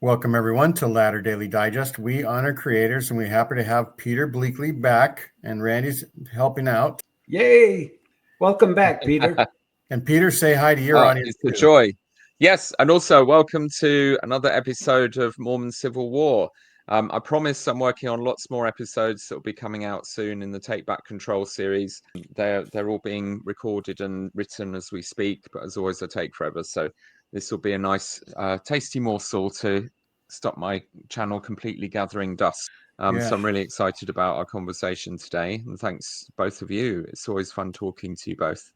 Welcome, everyone, to Latter Daily Digest. We honor creators, and we're happy to have Peter Bleakley back, and Randy's helping out. Yay! Welcome back, Peter. And Peter, say hi to your audience. It's a joy. Yes, and also welcome to another episode of Mormon Civil War. I promise I'm working on lots more episodes that will be coming out soon in the Take Back Control series. They're all being recorded and written as we speak, but as always, they take forever. So this will be a nice, tasty morsel to stop my channel completely gathering dust. So I'm really excited about our conversation today, and thanks both of you. It's always fun talking to you both.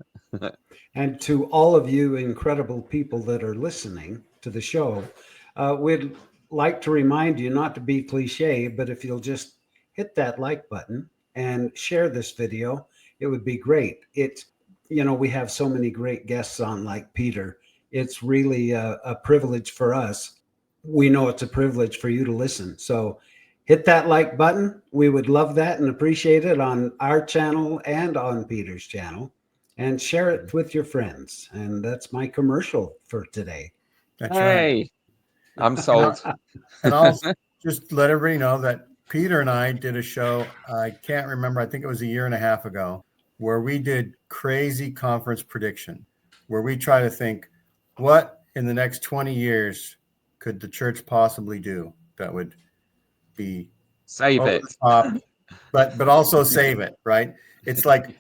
And to all of you incredible people that are listening to the show, we'd like to remind you not to be cliche, but if you'll just hit that like button and share this video, it would be great. We have so many great guests on like Peter. It's really a privilege for us. We know it's a privilege for you to listen. So hit that like button. We would love that and appreciate it on our channel and on Peter's channel. And share it with your friends. And that's my commercial for today. That's hey, right. I'm sold. And I'll just let everybody know that Peter and I did a show, I can't remember, I think it was a year and a half ago, where we did crazy conference prediction, where we try to think, what in the next 20 years could the church possibly do that would be save it, top, but also save it, right? It's like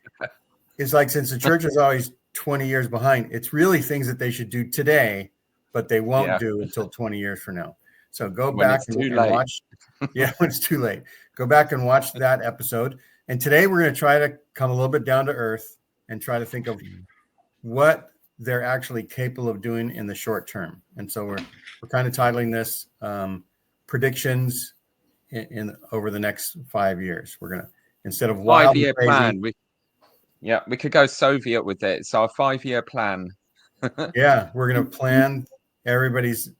since the church is always 20 years behind, it's really things that they should do today, but they won't do until 20 years from now. So go back and watch. Yeah, when it's too late. Go back and watch that episode. And today we're going to try to come a little bit down to earth and try to think of what they're actually capable of doing in the short term. And so we're kind of titling this predictions in over the next 5 years. We're going to, instead of wild 5-year plan, we could go Soviet with it. It's our 5-year plan. Yeah, we're going to plan everybody's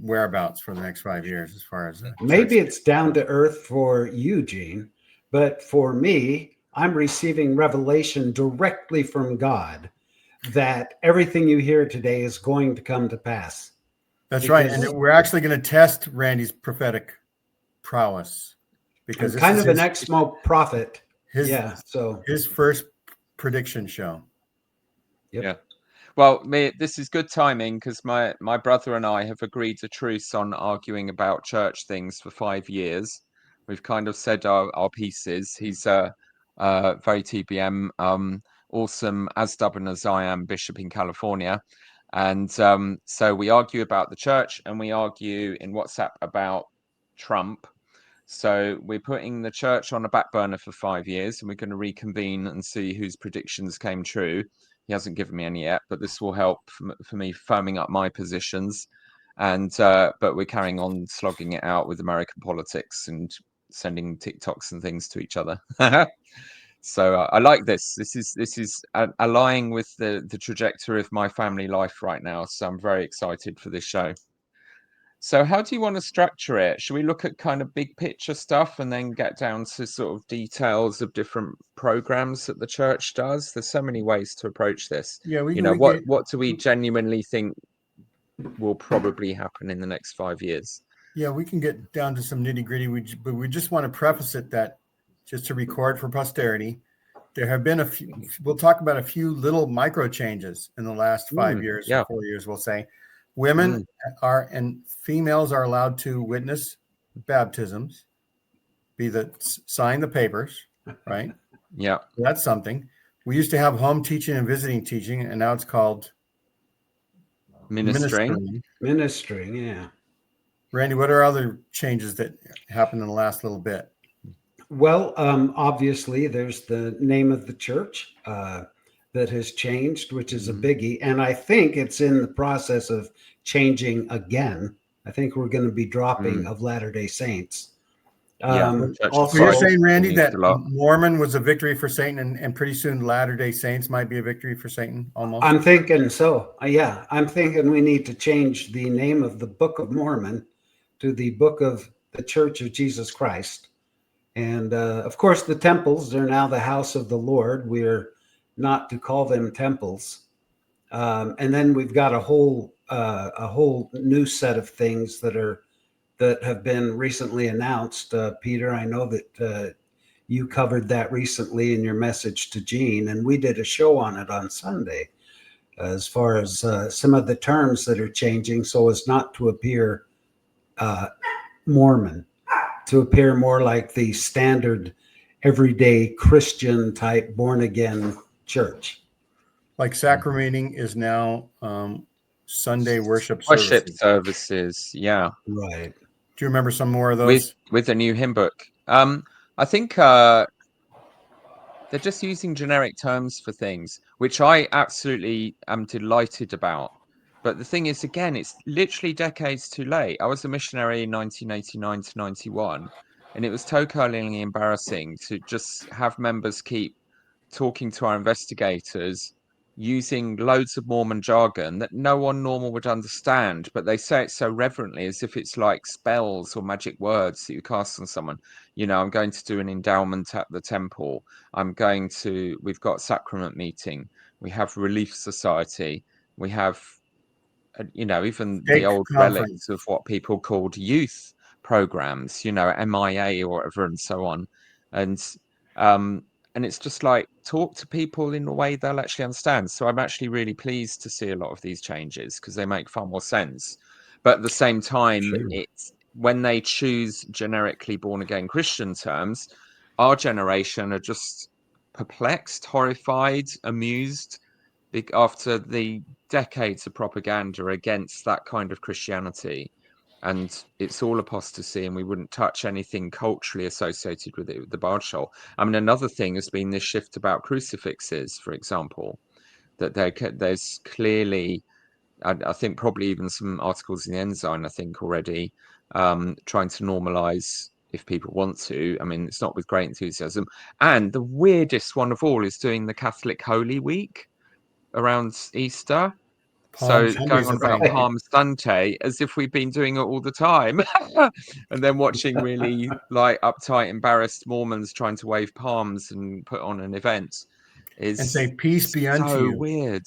whereabouts for the next 5 years as far as maybe it's down to earth for you, Gene, but for me, I'm receiving revelation directly from God that everything you hear today is going to come to pass. That's right. And we're actually going to test Randy's prophetic prowess because I'm kind of an Exmo prophet. His first prediction show. Yep. Yeah. Well, this is good timing because my brother and I have agreed a truce on arguing about church things for 5 years. We've kind of said our pieces. He's very TBM, awesome, as stubborn as I am, bishop in California. And so we argue about the church and we argue in WhatsApp about Trump. So we're putting the church on a back burner for 5 years and we're going to reconvene and see whose predictions came true. He hasn't given me any yet, but this will help for me firming up my positions. And but we're carrying on slogging it out with American politics and sending TikToks and things to each other. So I like this. This is aligning with the trajectory of my family life right now. So I'm very excited for this show. So how do you want to structure it? Should we look at kind of big picture stuff and then get down to sort of details of different programs that the church does? There's so many ways to approach this. Yeah, what do we genuinely think will probably happen in the next 5 years? Yeah, we can get down to some nitty gritty, but we just want to preface it that just to record for posterity, there have been we'll talk about a few little micro changes in the last 5 years, or 4 years, we'll say. Women and females are allowed to witness baptisms, sign the papers, right? Yeah. That's something. We used to have home teaching and visiting teaching, and now it's called ministering. Ministering, yeah. Randy, what are other changes that happened in the last little bit? Well, obviously, there's the name of the church that has changed, which is a biggie. And I think it's in the process of changing again. I think we're going to be dropping of Latter-day Saints. Also, you're saying, Randy, that Mormon was a victory for Satan, and pretty soon Latter-day Saints might be a victory for Satan, almost? I'm thinking so. Yeah, I'm thinking we need to change the name of the Book of Mormon to the Book of the Church of Jesus Christ. And, of course, the temples are now the house of the Lord. We're not to call them temples. And then we've got a whole new set of things that are that have been recently announced. Peter, I know that you covered that recently in your message to Gene, and we did a show on it on Sunday, as far as some of the terms that are changing so as not to appear Mormon, to appear more like the standard everyday Christian type born again church. Like sacramenting is now Sunday worship Worship services. services, yeah. Right. Do you remember some more of those? With the new hymn book. I think they're just using generic terms for things, which I absolutely am delighted about. But the thing is, again, it's literally decades too late. I was a missionary in 1989 to 91, and it was totally embarrassing to just have members keep talking to our investigators using loads of Mormon jargon that no one normal would understand, but they say it so reverently as if it's like spells or magic words that you cast on someone. You know, I'm going to do an endowment at the temple. We've got sacrament meeting. We have relief society. We have, even the Stake old conference. relics of what people called youth programs, MIA or whatever, and so on. And it's just like, talk to people in a way they'll actually understand. So I'm actually really pleased to see a lot of these changes because they make far more sense. But at the same time, Sure. it's when they choose generically born again Christian terms, our generation are just perplexed, horrified, amused after the decades of propaganda against that kind of Christianity. And it's all apostasy, and we wouldn't touch anything culturally associated with it, with the barge hole. I mean, another thing has been this shift about crucifixes, for example, that there's clearly, I think probably even some articles in the Ensign, I think already, trying to normalize if people want to. I mean, it's not with great enthusiasm. And the weirdest one of all is doing the Catholic Holy Week around Easter. Palm So going Sunday's on a about thing. Palm Sunday as if we've been doing it all the time. And then watching really like uptight, embarrassed Mormons trying to wave palms and put on an event And is say, peace be unto so you. weird.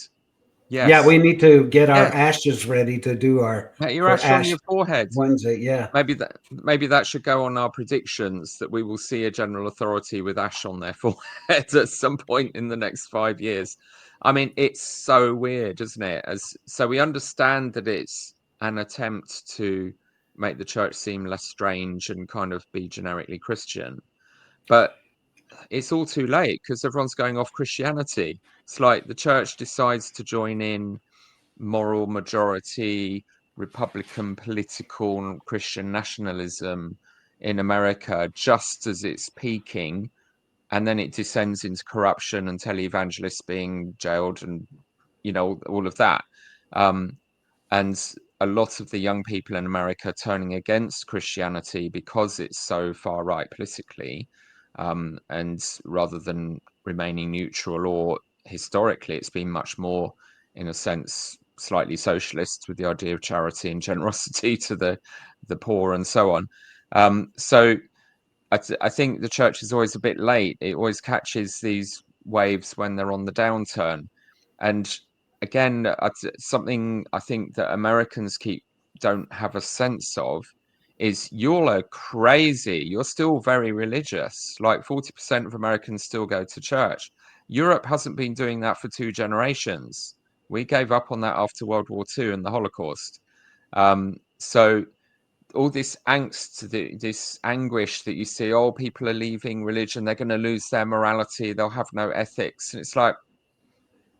Yeah, Yes. we need to get our Yes. ashes ready to do our Get your for ash on your forehead. Wednesday. Yeah. Maybe that should go on our predictions, that we will see a general authority with ash on their forehead at some point in the next 5 years. I mean, it's so weird, isn't it? So we understand that it's an attempt to make the church seem less strange and kind of be generically Christian, but it's all too late because everyone's going off Christianity. It's like the church decides to join in moral majority Republican political Christian nationalism in America just as it's peaking, and then it descends into corruption and televangelists being jailed and all of that. And a lot of the young people in America turning against Christianity because it's so far right politically, and rather than remaining neutral, or historically it's been much more, in a sense, slightly socialist with the idea of charity and generosity to the poor and so on. So I think the church is always a bit late. It always catches these waves when they're on the downturn. And again, something I think that Americans don't have a sense of is you're crazy. You're still very religious. Like 40% of Americans still go to church. Europe hasn't been doing that for 2 generations. We gave up on that after World War II and the Holocaust. So all this angst, this anguish that you see, people are leaving religion, they're going to lose their morality, they'll have no ethics. And it's like,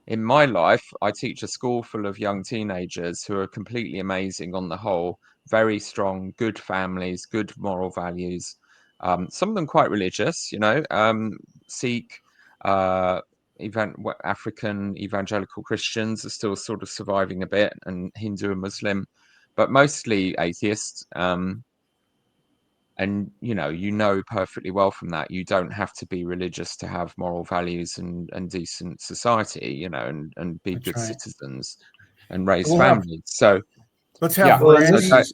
in my life, I teach a school full of young teenagers who are completely amazing on the whole, very strong, good families, good moral values. Some of them quite religious, Sikh, African evangelical Christians are still sort of surviving a bit, and Hindu and Muslim, but mostly atheists. And perfectly well from that, you don't have to be religious to have moral values and decent society, and be That's good right. citizens and raise We'll families. So let's have yeah, Randy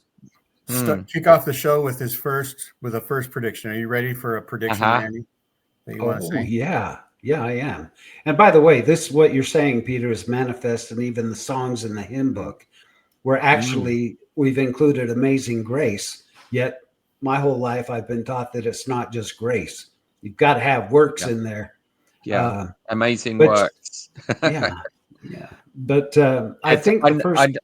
so kick off the show with a first prediction. Are you ready for a prediction, Randy, that you want to say? Yeah, I am. And by the way, what you're saying, Peter, is manifest in even the songs in the hymn book, where actually we've included Amazing Grace Yet my whole life I've been taught that it's not just grace. You've got to have works in there. Amazing but works. yeah, yeah. But I think the first.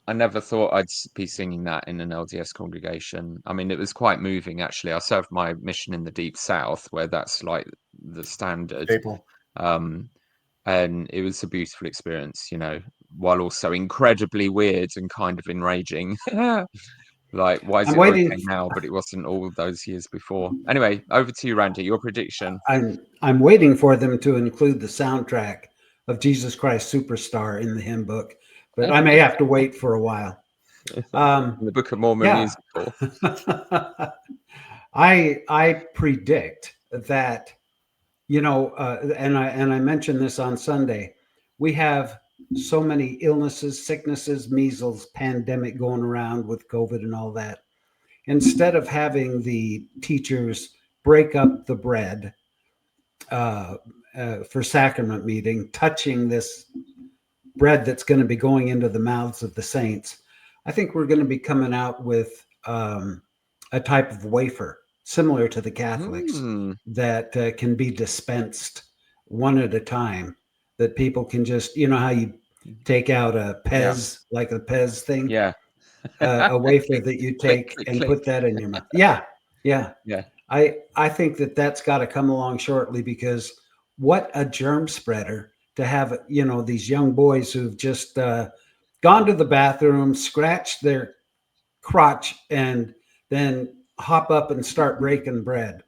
I never thought I'd be singing that in an LDS congregation. I mean, it was quite moving, actually. I served my mission in the Deep South, where that's like the standard. Staple. And it was a beautiful experience, while also incredibly weird and kind of enraging. Like, why is I'm it waiting. okay now, but it wasn't all those years before? Anyway, over to you, Randy. Your prediction. I'm waiting for them to include the soundtrack of Jesus Christ Superstar in the hymn book, but I may have to wait for a while. The Book of Mormon musical. I predict that, and I mentioned this on Sunday. We have so many illnesses, sicknesses, measles, pandemic going around with COVID and all that. Instead of having the teachers break up the bread for sacrament meeting, touching this bread that's going to be going into the mouths of the saints, I think we're going to be coming out with a type of wafer similar to the Catholics that can be dispensed one at a time, that people can just, how you take out a Pez, like a Pez thing, a wafer that you take and put that in your mouth. Yeah. I think that's got to come along shortly, because what a germ spreader to have, these young boys who've just gone to the bathroom, scratched their crotch, and then hop up and start breaking bread.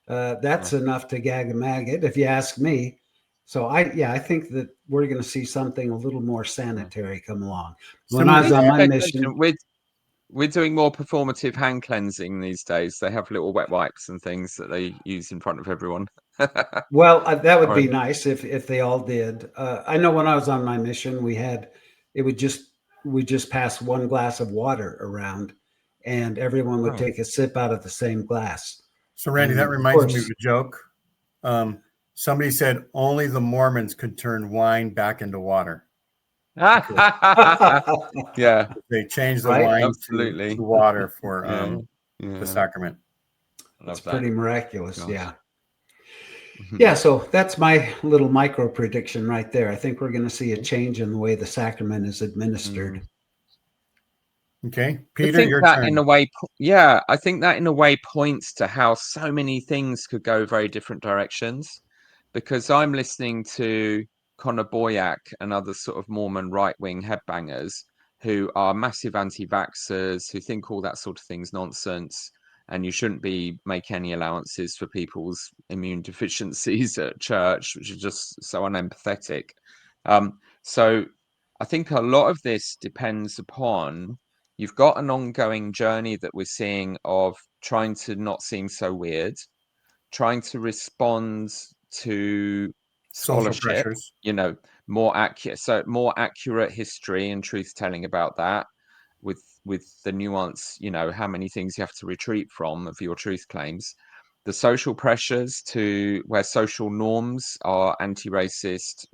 That's enough to gag a maggot, if you ask me. So I think that we're going to see something a little more sanitary come along. When I was on my mission, we're doing more performative hand cleansing these days. They have little wet wipes and things that they use in front of everyone. Well, that would be nice if they all did. I know when I was on my mission, we just pass one glass of water around, and everyone would take a sip out of the same glass. So, Randy, that reminds me of a joke. Somebody said only the Mormons could turn wine back into water. Yeah, they changed the wine to water for the sacrament. That's pretty miraculous. Gosh. Yeah, so that's my little micro prediction right there. I think we're going to see a change in the way the sacrament is administered. Okay, Peter, your turn. I think that in a way points to how so many things could go very different directions, because I'm listening to Connor Boyack and other sort of Mormon right-wing headbangers who are massive anti-vaxxers, who think all that sort of thing's nonsense, and you shouldn't be making any allowances for people's immune deficiencies at church, which is just so unempathetic. So I think a lot of this depends upon, you've got an ongoing journey that we're seeing of trying to not seem so weird, trying to respond to scholarship, more accurate history and truth telling about that, with the nuance, how many things you have to retreat from of your truth claims, the social pressures to where social norms are anti-racist,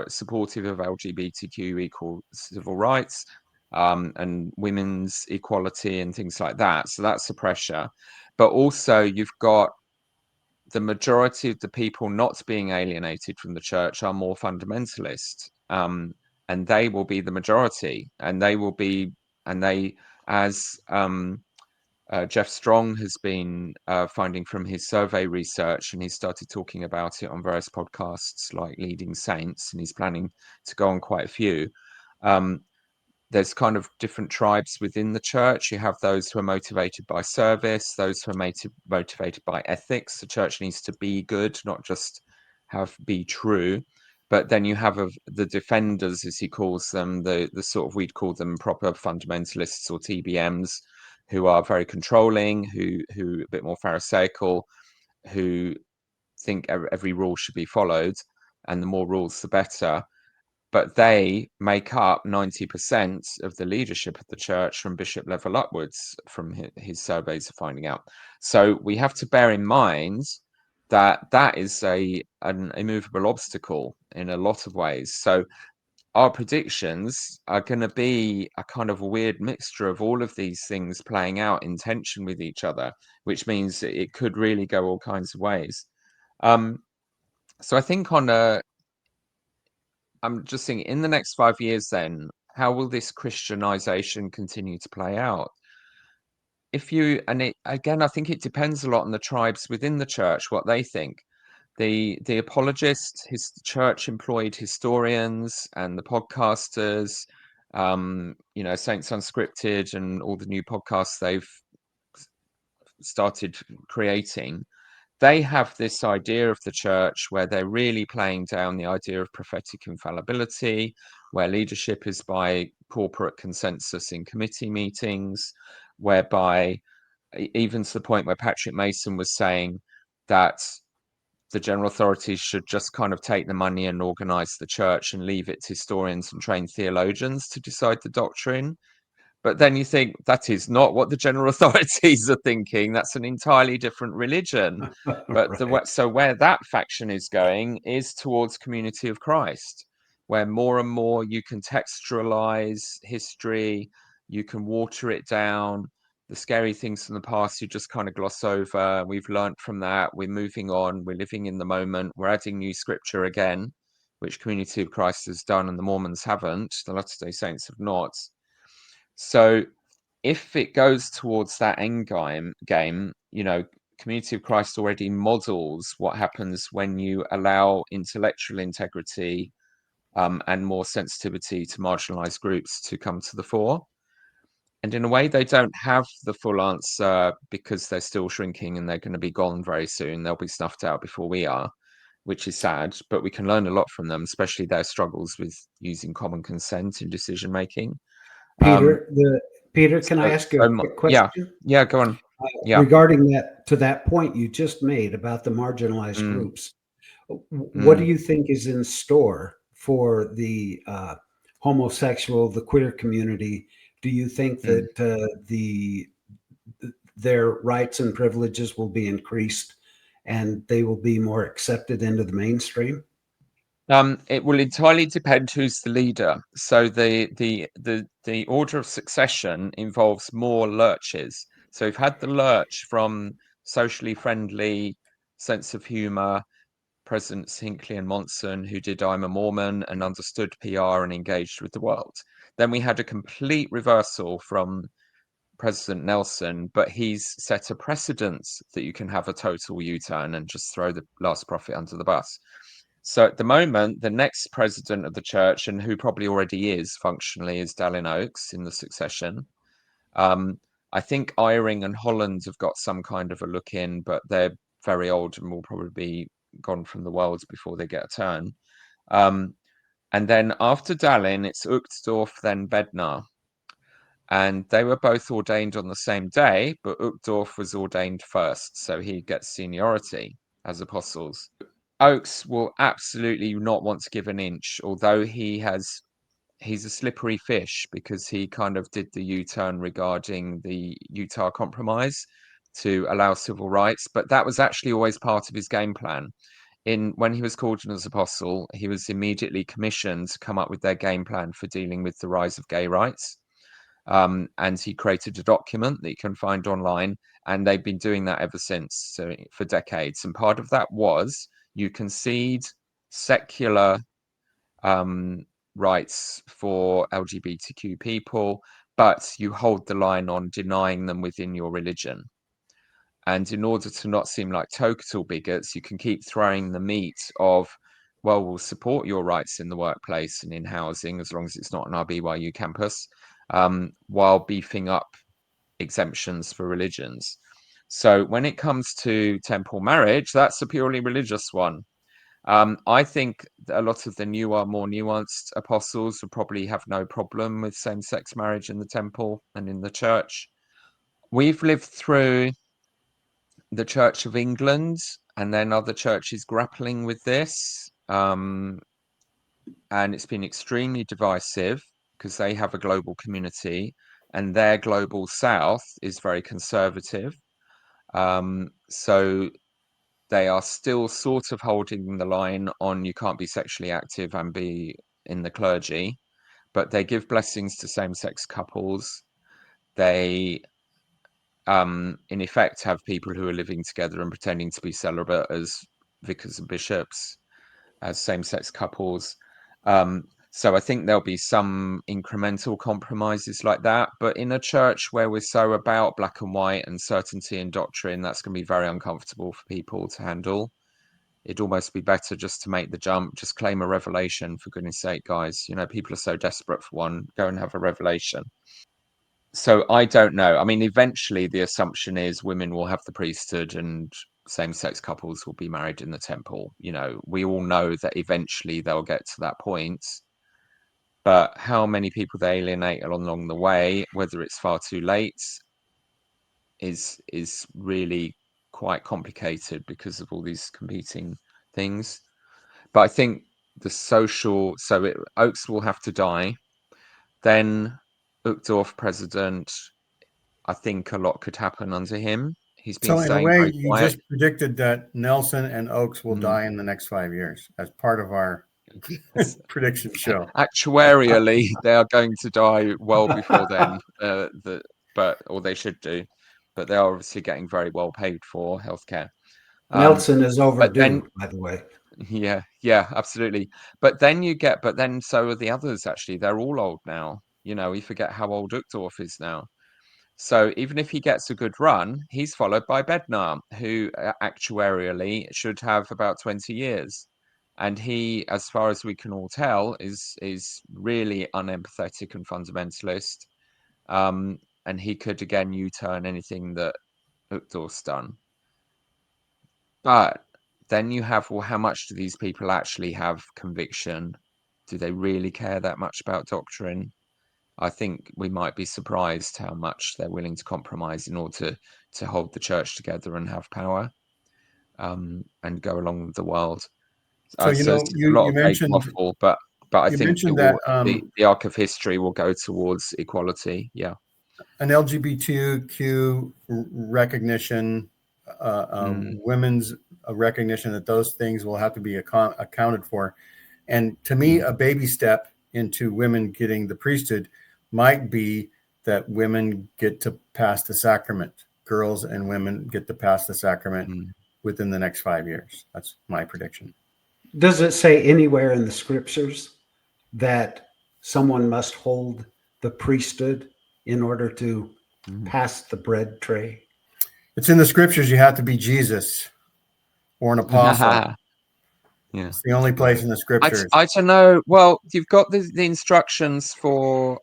supportive of LGBTQ equal civil rights, and women's equality and things like that. So that's the pressure. But also you've got the majority of the people not being alienated from the church are more fundamentalist, and they will be the majority, and as Jeff Strong has been finding from his survey research, and he started talking about it on various podcasts like Leading Saints, and he's planning to go on quite a few. There's kind of different tribes within the church. You have those who are motivated by service, those who are motivated by ethics. The church needs to be good, not just be true. But then you have the defenders, as he calls them, the sort of, we'd call them proper fundamentalists or TBMs, who are very controlling, who a bit more pharisaical, who think every rule should be followed, and the more rules, the better. But they make up 90% of the leadership of the church from bishop level upwards, from his surveys are finding out. So we have to bear in mind that is an immovable obstacle in a lot of ways. So our predictions are going to be a kind of a weird mixture of all of these things playing out in tension with each other, which means it could really go all kinds of ways. So I think I'm just thinking in the next 5 years, then how will this Christianization continue to play out? Again, I think it depends a lot on the tribes within the church, what they think. The apologists, his church employed historians and the podcasters, Saints Unscripted and all the new podcasts they've started creating. They have this idea of the church where they're really playing down the idea of prophetic infallibility, where leadership is by corporate consensus in committee meetings, whereby even to the point where Patrick Mason was saying that the general authorities should just kind of take the money and organize the church and leave it to historians and trained theologians to decide the doctrine. But then you think that is not what the general authorities are thinking. That's an entirely different religion. But Right. so where that faction is going is towards Community of Christ, where more and more you can textualize history, you can water it down. The scary things from the past you just kind of gloss over. We've learned from that. We're moving on. We're living in the moment. We're adding new scripture again, which Community of Christ has done and the Mormons haven't. The Latter-day Saints have not. So if it goes towards that end game, Community of Christ already models what happens when you allow intellectual integrity and more sensitivity to marginalized groups to come to the fore. And in a way, they don't have the full answer because they're still shrinking and they're going to be gone very soon. They'll be snuffed out before we are, which is sad, but we can learn a lot from them, especially their struggles with using common consent in decision making. Um, Peter, can I ask you a quick yeah, question? go on. Yeah. Regarding that point you just made about the marginalized Mm, groups, what do mm, you think is in store for the homosexual, the queer community? Do you think mm. that their rights and privileges will be increased and they will be more accepted into the mainstream? It will entirely depend who's the leader. So the order of succession involves more lurches. So we've had the lurch from socially friendly, sense of humor, Presidents Hinckley and Monson, who did I'm a Mormon and understood PR and engaged with the world. Then we had a complete reversal from President Nelson, but he's set a precedent that you can have a total U-turn and just throw the last prophet under the bus. So at the moment, the next president of the church, and who probably already is functionally, is Dallin Oaks in the succession. I think Eyring and Holland have got some kind of a look in, but they're very old and will probably be gone from the world before they get a turn. And then after Dallin, it's Uchtdorf, then Bednar. And they were both ordained on the same day, but Uchtdorf was ordained first, so he gets seniority as apostles. Oakes will absolutely not want to give an inch, although he's a slippery fish because he kind of did the U-turn regarding the Utah Compromise to allow civil rights, but that was actually always part of his game plan. When he was called in as apostle, he was immediately commissioned to come up with their game plan for dealing with the rise of gay rights. And he created a document that you can find online, and they've been doing that ever since, so for decades. And part of that was you concede secular rights for LGBTQ people, but you hold the line on denying them within your religion. And in order to not seem like total bigots, you can keep throwing the meat of, well, we'll support your rights in the workplace and in housing as long as it's not on our BYU campus, while beefing up exemptions for religions. So when it comes to temple marriage, that's a purely religious one. I think that a lot of the newer, more nuanced apostles would probably have no problem with same-sex marriage in the temple and in the church. We've lived through the Church of England and then other churches grappling with this. And it's been extremely divisive because they have a global community and their global south is very conservative. So they are still sort of holding the line on you can't be sexually active and be in the clergy, but they give blessings to same-sex couples. They, in effect, have people who are living together and pretending to be celibate as vicars and bishops, as same-sex couples. So I think there'll be some incremental compromises like that. But in a church where we're so about black and white and certainty in doctrine, that's going to be very uncomfortable for people to handle. It'd almost be better just to make the jump, just claim a revelation, for goodness sake, guys. You know, people are so desperate for one. Go and have a revelation. So I don't know. I mean, eventually the assumption is women will have the priesthood and same-sex couples will be married in the temple. You know, we all know that eventually they'll get to that point. But how many people they alienate along the way, whether it's far too late, is really quite complicated because of all these competing things. But I think the social, so Oakes will have to die. Then Uchtdorf president, I think a lot could happen under him. He's been So in a staying way, very you quiet. just predicted that Nelson and Oakes will die in the next 5 years as part of our prediction show. Actuarially, they are going to die well before then. Or they should do. But they are obviously getting very well paid for healthcare. Nelson is overdue, but then, by the way. Yeah, absolutely. But then so are the others, actually. They're all old now. You know, we forget how old Uchtdorf is now. So even if he gets a good run, he's followed by Bednar, who actuarially should have about 20 years. And he, as far as we can all tell, is really unempathetic and fundamentalist. And he could, again, U-turn anything that Uchtdorf's done. But then you have, well, how much do these people actually have conviction? Do they really care that much about doctrine? I think we might be surprised how much they're willing to compromise in order to hold the church together and have power, and go along with the world. So So it's a lot you of vague mentioned waffle, but I think that the arc of history will go towards equality. Yeah, an LGBTQ recognition, women's recognition, that those things will have to be accounted for. And to me, a baby step into women getting the priesthood might be that women get to pass the sacrament. Girls and women get to pass the sacrament within the next 5 years. That's my prediction. Does it say anywhere in the scriptures that someone must hold the priesthood in order to pass the bread tray? It's in the scriptures. You have to be Jesus or an apostle. Yeah, it's the only place in the scriptures. I don't know. Well, you've got the instructions for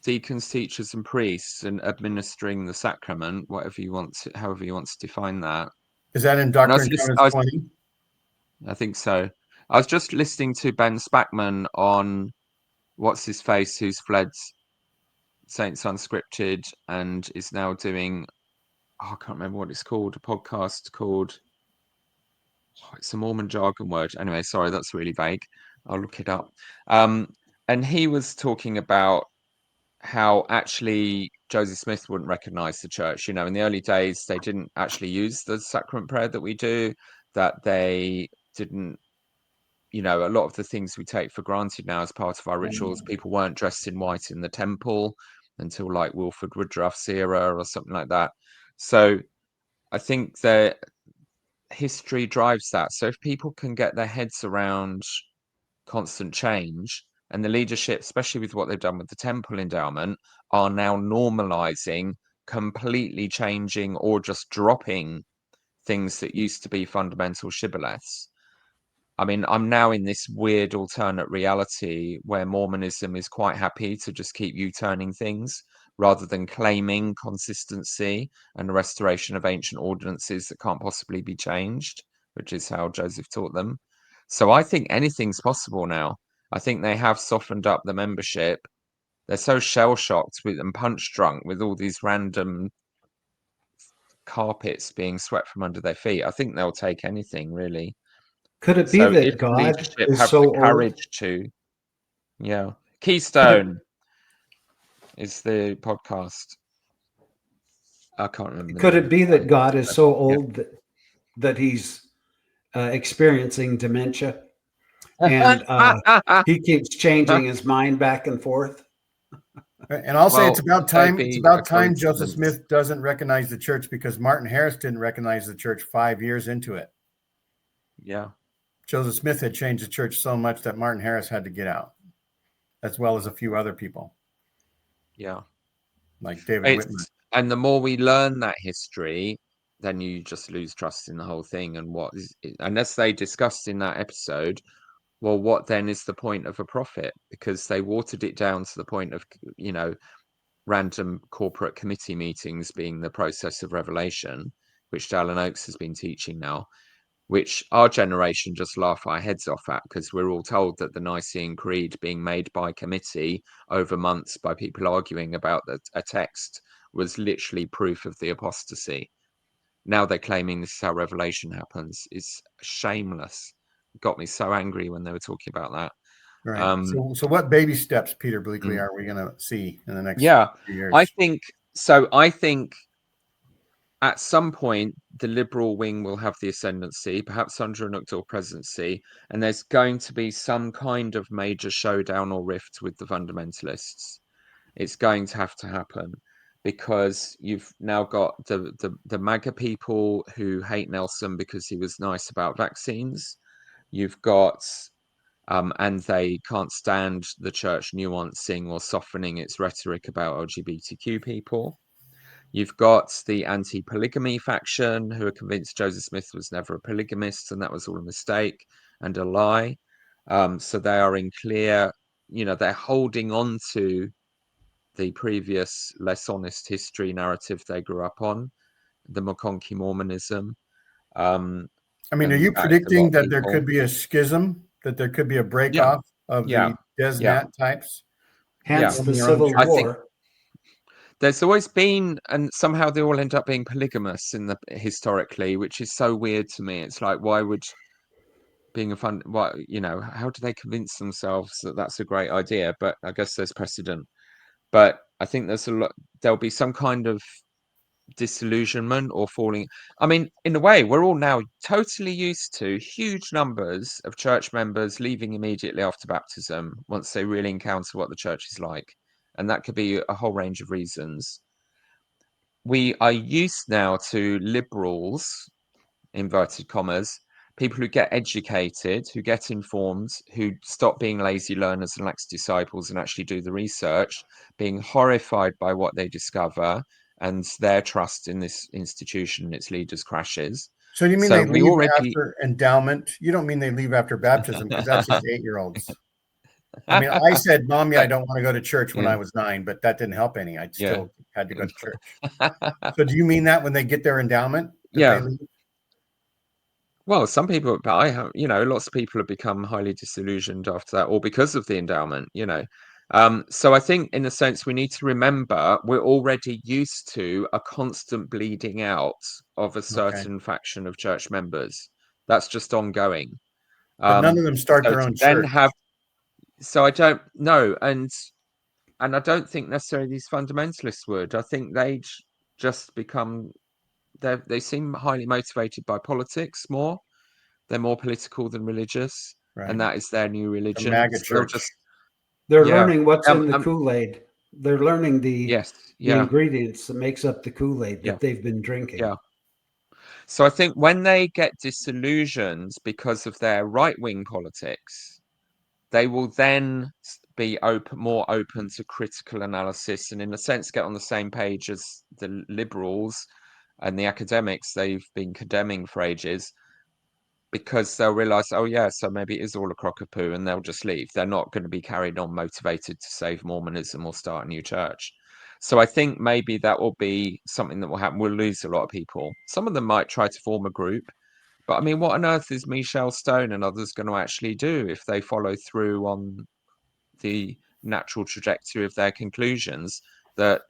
deacons, teachers, and priests, and administering the sacrament, however you want to define that. Is that in Doctrine and Covenants 20? I think so. I was just listening to Ben Spackman on what's his face, who's fled Saints Unscripted and is now doing, I can't remember what it's called, a podcast called, it's a Mormon jargon word. Anyway, sorry, that's really vague. I'll look it up. And he was talking about how actually Joseph Smith wouldn't recognize the church. You know, in the early days, they didn't actually use the sacrament prayer that we do, that they didn't, you know, a lot of the things we take for granted now as part of our rituals, people weren't dressed in white in the temple until like Wilford Woodruff's era or something like that. So I think that history drives that. So if people can get their heads around constant change, and the leadership, especially with what they've done with the temple endowment, are now normalizing completely changing or just dropping things that used to be fundamental shibboleths. I mean, I'm now in this weird alternate reality where Mormonism is quite happy to just keep U-turning things rather than claiming consistency and restoration of ancient ordinances that can't possibly be changed, which is how Joseph taught them. So I think anything's possible now. I think they have softened up the membership. They're so shell-shocked and punch-drunk with all these random carpets being swept from under their feet. I think they'll take anything, really. Could it be So that if God leadership is have so the old? courage to, Keystone is the podcast. I can't remember. the Could name. it be that God is so old that he's experiencing dementia? and he keeps changing his mind back and forth. And I'll say it's about time. It's about time Joseph coincidence. Smith doesn't recognize the church, because Martin Harris didn't recognize the church 5 years into it. Yeah. Joseph Smith had changed the church so much that Martin Harris had to get out, as well as a few other people. Yeah. Like David Whitmer. And the more we learn that history, then you just lose trust in the whole thing. And what is, unless they discussed in that episode, well, what then is the point of a prophet? Because they watered it down to the point of, you know, random corporate committee meetings being the process of revelation, which Dallin Oakes has been teaching now, which our generation just laugh our heads off at, because we're all told that the Nicene Creed being made by committee over months by people arguing about a text was literally proof of the apostasy. Now they're claiming this is how revelation happens. It's shameless. Got me so angry when they were talking about that. Right. So what baby steps, Peter Bleakley, are we going to see in the next few years? I think at some point, the liberal wing will have the ascendancy, perhaps under an Uchtdorf presidency, and there's going to be some kind of major showdown or rift with the fundamentalists. It's going to have to happen, because you've now got the MAGA people who hate Nelson because he was nice about vaccines. You've got, and they can't stand the church nuancing or softening its rhetoric about LGBTQ people. You've got the anti-polygamy faction who are convinced Joseph Smith was never a polygamist and that was all a mistake and a lie. So they are in clear, you know, they're holding on to the previous less honest history narrative they grew up on, the McConkie Mormonism. I mean, are you predicting that there could be a schism, that there could be a break off of the Desnat types? Hence the Civil War. There's always been, and somehow they all end up being polygamous historically, which is so weird to me. It's like, why would how do they convince themselves that that's a great idea? But I guess there's precedent. But I think there'll be some kind of disillusionment or falling. I mean, in a way, we're all now totally used to huge numbers of church members leaving immediately after baptism once they really encounter what the church is like. And that could be a whole range of reasons. We are used now to liberals, inverted commas, people who get educated, who get informed, who stop being lazy learners and lax disciples and actually do the research, being horrified by what they discover, and their trust in this institution and its leaders crashes. So do you mean they leave after endowment? You don't mean they leave after baptism, because that's just 8-year-olds. I mean, I said, Mommy, I don't want to go to church when I was 9, but that didn't help any. I still had to go to church. So do you mean that when they get their endowment? Yeah. Well, some people, but I have, lots of people have become highly disillusioned after that, or because of the endowment, So I think, in a sense, we need to remember we're already used to a constant bleeding out of a certain faction of church members. That's just ongoing. But none of them start their own church. So I don't know, and I don't think necessarily these fundamentalists would. I think they'd just become. They seem highly motivated by politics more. They're more political than religious, and that is their new religion. They're learning what's in the Kool-Aid. They're learning the ingredients that makes up the Kool-Aid that they've been drinking. Yeah. So I think when they get disillusioned because of their right-wing politics, they will then be more open to critical analysis and, in a sense, get on the same page as the liberals and the academics they've been condemning for ages, because they'll realize, so maybe it is all a crock of poo, and they'll just leave. They're not going to be carried on motivated to save Mormonism or start a new church. So I think maybe that will be something that will happen. We'll lose a lot of people. Some of them might try to form a group. But I mean, what on earth is Michelle Stone and others going to actually do if they follow through on the natural trajectory of their conclusions that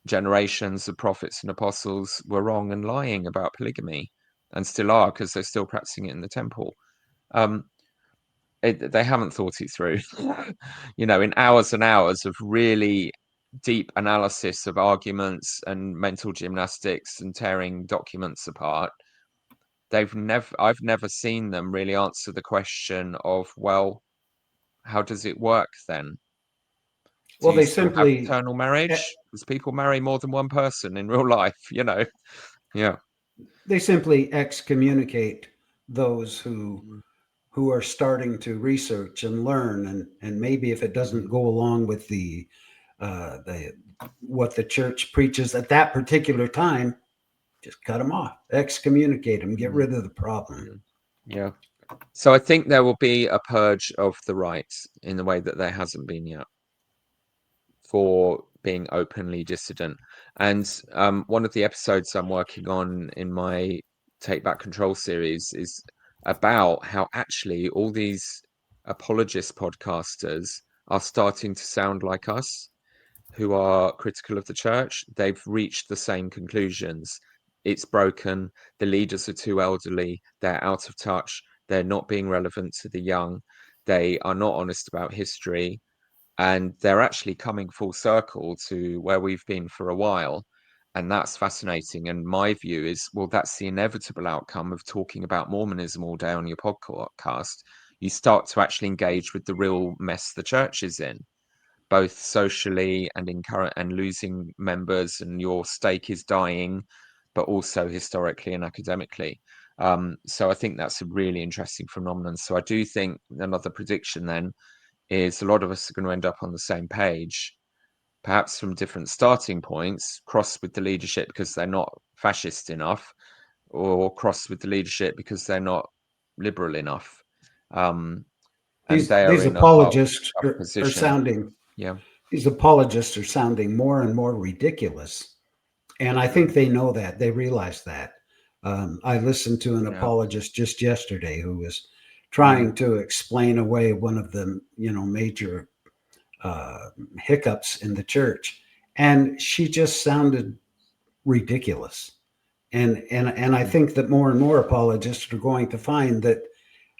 generations of prophets and apostles were wrong and lying about polygamy, and still are, because they're still practicing it in the temple? They haven't thought it through. In hours and hours of really deep analysis of arguments and mental gymnastics and tearing documents apart, I've never seen them really answer the question of, well, how does it work then? Do Well, you they still have simply eternal marriage? Because people marry more than one person in real life, Yeah. they simply excommunicate those who are starting to research and learn, and maybe if it doesn't go along with the what the church preaches at that particular time, just cut them off, excommunicate them, get rid of the problem. Yeah. So I think there will be a purge of the right in the way that there hasn't been yet for being openly dissident. And one of the episodes I'm working on in my Take Back Control series is about how actually all these apologist podcasters are starting to sound like us, who are critical of the church. They've reached the same conclusions. It's broken. The leaders are too elderly. They're out of touch. They're not being relevant to the young. They are not honest about history. And they're actually coming full circle to where we've been for a while. And that's fascinating. And my view is, well, that's the inevitable outcome of talking about Mormonism all day on your podcast. You start to actually engage with the real mess the church is in, both socially and in current, and losing members, and your stake is dying, but also historically and academically. So I think that's a really interesting phenomenon. So I do think another prediction then is a lot of us are going to end up on the same page, perhaps from different starting points, cross with the leadership because they're not fascist enough, or cross with the leadership because they're not liberal enough. And they are These in a tough apologists are position. sounding Yeah. These apologists are sounding more and more ridiculous. And I think they know that. They realize that. I listened to an apologist just yesterday who was trying to explain away one of the major hiccups in the church, and she just sounded ridiculous. And I think that more and more apologists are going to find that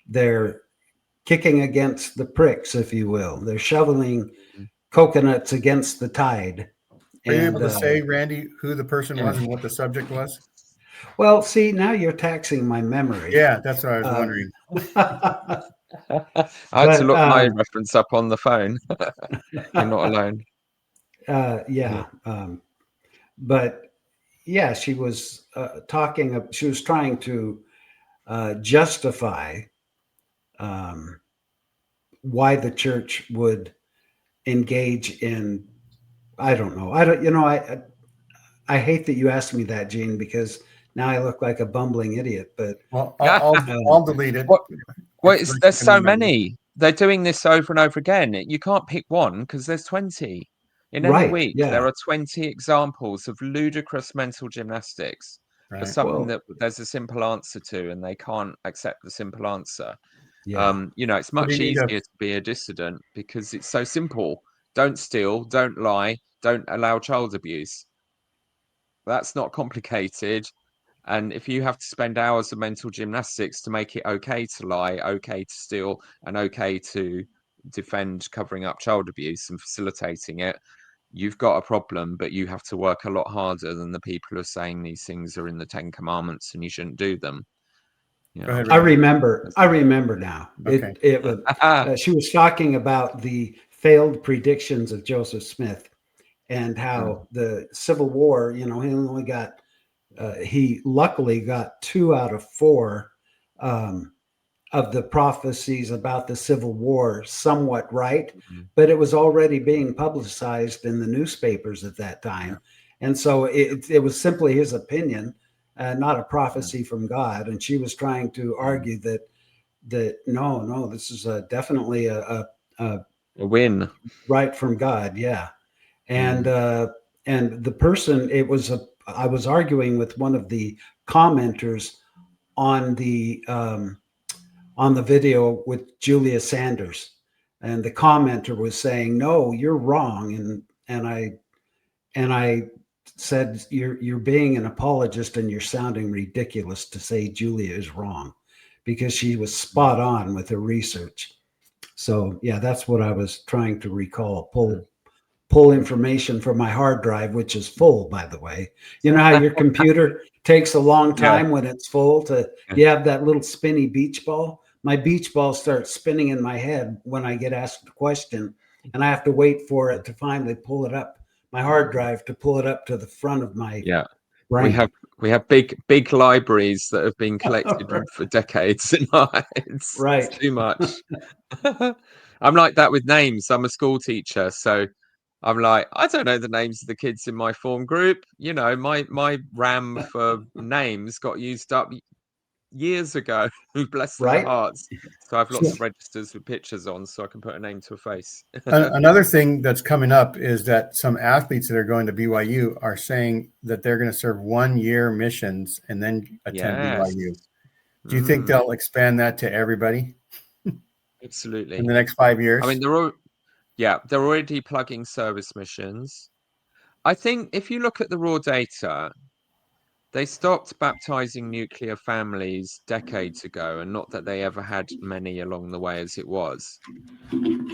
they're kicking against the pricks, if you will. They're shoveling coconuts against the tide. Are you able to say, Randy, who the person was and what the subject was? Well, see, now you're taxing my memory. Yeah, that's what I was wondering. I had to look my reference up on the phone. You're not alone. But yeah, she was she was trying to justify why the church would engage in, I don't know. I hate that you asked me that, Gene, because now I look like a bumbling idiot. But well, I'll delete it. There's so many. They're doing this over and over again. You can't pick one because there's 20. In any week, there are 20 examples of ludicrous mental gymnastics for something that there's a simple answer to, and they can't accept the simple answer. It's much easier to be a dissident because it's so simple. Don't steal, don't lie, don't allow child abuse. That's not complicated. And if you have to spend hours of mental gymnastics to make it okay to lie, okay to steal, and okay to defend covering up child abuse and facilitating it, you've got a problem, but you have to work a lot harder than the people who are saying these things are in the 10 Commandments and you shouldn't do them. I remember now. Okay. She was talking about the failed predictions of Joseph Smith and how the Civil War, he only got he luckily got 2 out of 4 of the prophecies about the Civil War somewhat right, but it was already being publicized in the newspapers at that time. And so it was simply his opinion, not a prophecy from God. And she was trying to argue that no, this is definitely a win, right from God. Yeah. And the person, I was arguing with one of the commenters on the video with Julia Sanders, and the commenter was saying, "No, you're wrong," and I said, "You're being an apologist, and you're sounding ridiculous to say Julia is wrong," because she was spot on with her research. So yeah, that's what I was trying to recall. pull information from my hard drive, which is full, by the way. You know how your computer takes a long time when it's full to, you have that little spinny beach ball. My beach ball starts spinning in my head when I get asked a question, and I have to wait for it to finally pull it up, my hard drive, to pull it up to the front of my brain. We have big libraries that have been collected for decades. It's too much. I'm like that with names. I'm a school teacher, so I'm like, I don't know the names of the kids in my form group. You know, my RAM for names got used up years ago. Bless their hearts. So I have lots of registers with pictures on, so I can put a name to a face. Another thing that's coming up is that some athletes that are going to BYU are saying that they're going to serve 1 year missions and then attend BYU. Do you think they'll expand that to everybody? Absolutely. In the next 5 years? I mean, they're already plugging service missions. I think if you look at the raw data, they stopped baptizing nuclear families decades ago, and not that they ever had many along the way as it was.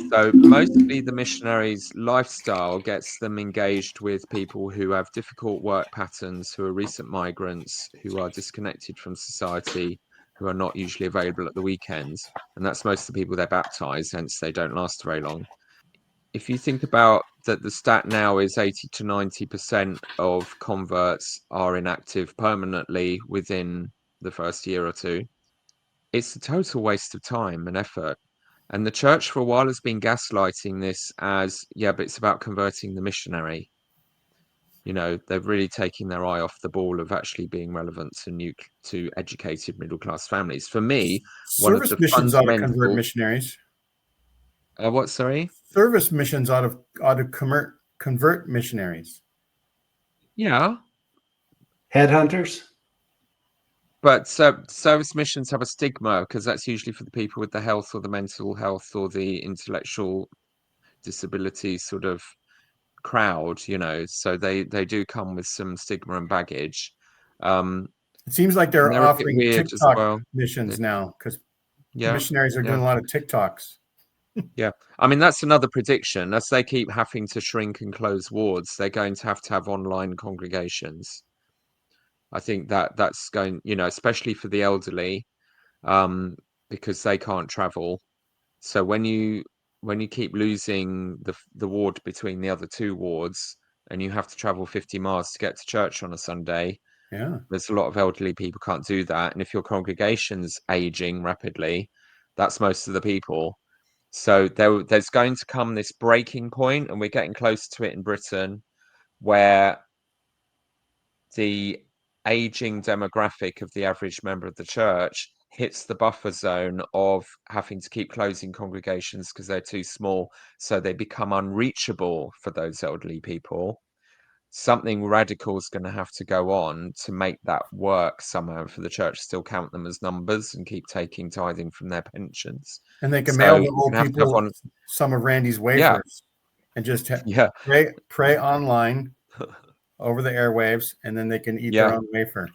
So mostly the missionaries' lifestyle gets them engaged with people who have difficult work patterns, who are recent migrants, who are disconnected from society, who are not usually available at the weekends. And that's most of the people they baptize, hence they don't last very long. If you think about that, the stat now is 80 to 90% of converts are inactive permanently within the first year or two. It's a total waste of time and effort. And the church for a while has been gaslighting this as, but it's about converting the missionary. You know, they're really taking their eye off the ball of actually being relevant to educated middle-class families. For me, one of service the missions ought to convert fundamental... missionaries. What, sorry? Service missions ought to convert missionaries. Yeah. Headhunters? But service missions have a stigma because that's usually for the people with the health or the mental health or the intellectual disability sort of crowd, you know, so they do come with some stigma and baggage. It seems like they're a bit offering weird as TikTok well. missions now because Yeah, missionaries are doing a lot of TikToks. Yeah, I mean, that's another prediction. As they keep having to shrink and close wards, they're going to have online congregations. I think that's going, you know, especially for the elderly, because they can't travel. So when you keep losing the ward between the other two wards, and you have to travel 50 miles to get to church on a Sunday, there's a lot of elderly people can't do that. And if your congregation's aging rapidly, that's most of the people. So there's going to come this breaking point, and we're getting close to it in Britain, where the aging demographic of the average member of the church hits the buffer zone of having to keep closing congregations because they're too small, so they become unreachable for those elderly people. Something radical is going to have to go on to make that work somehow for the church to still count them as numbers and keep taking tithing from their pensions. And they can mail the old people some of Randy's wafers and just pray online over the airwaves, and then they can eat their own wafer.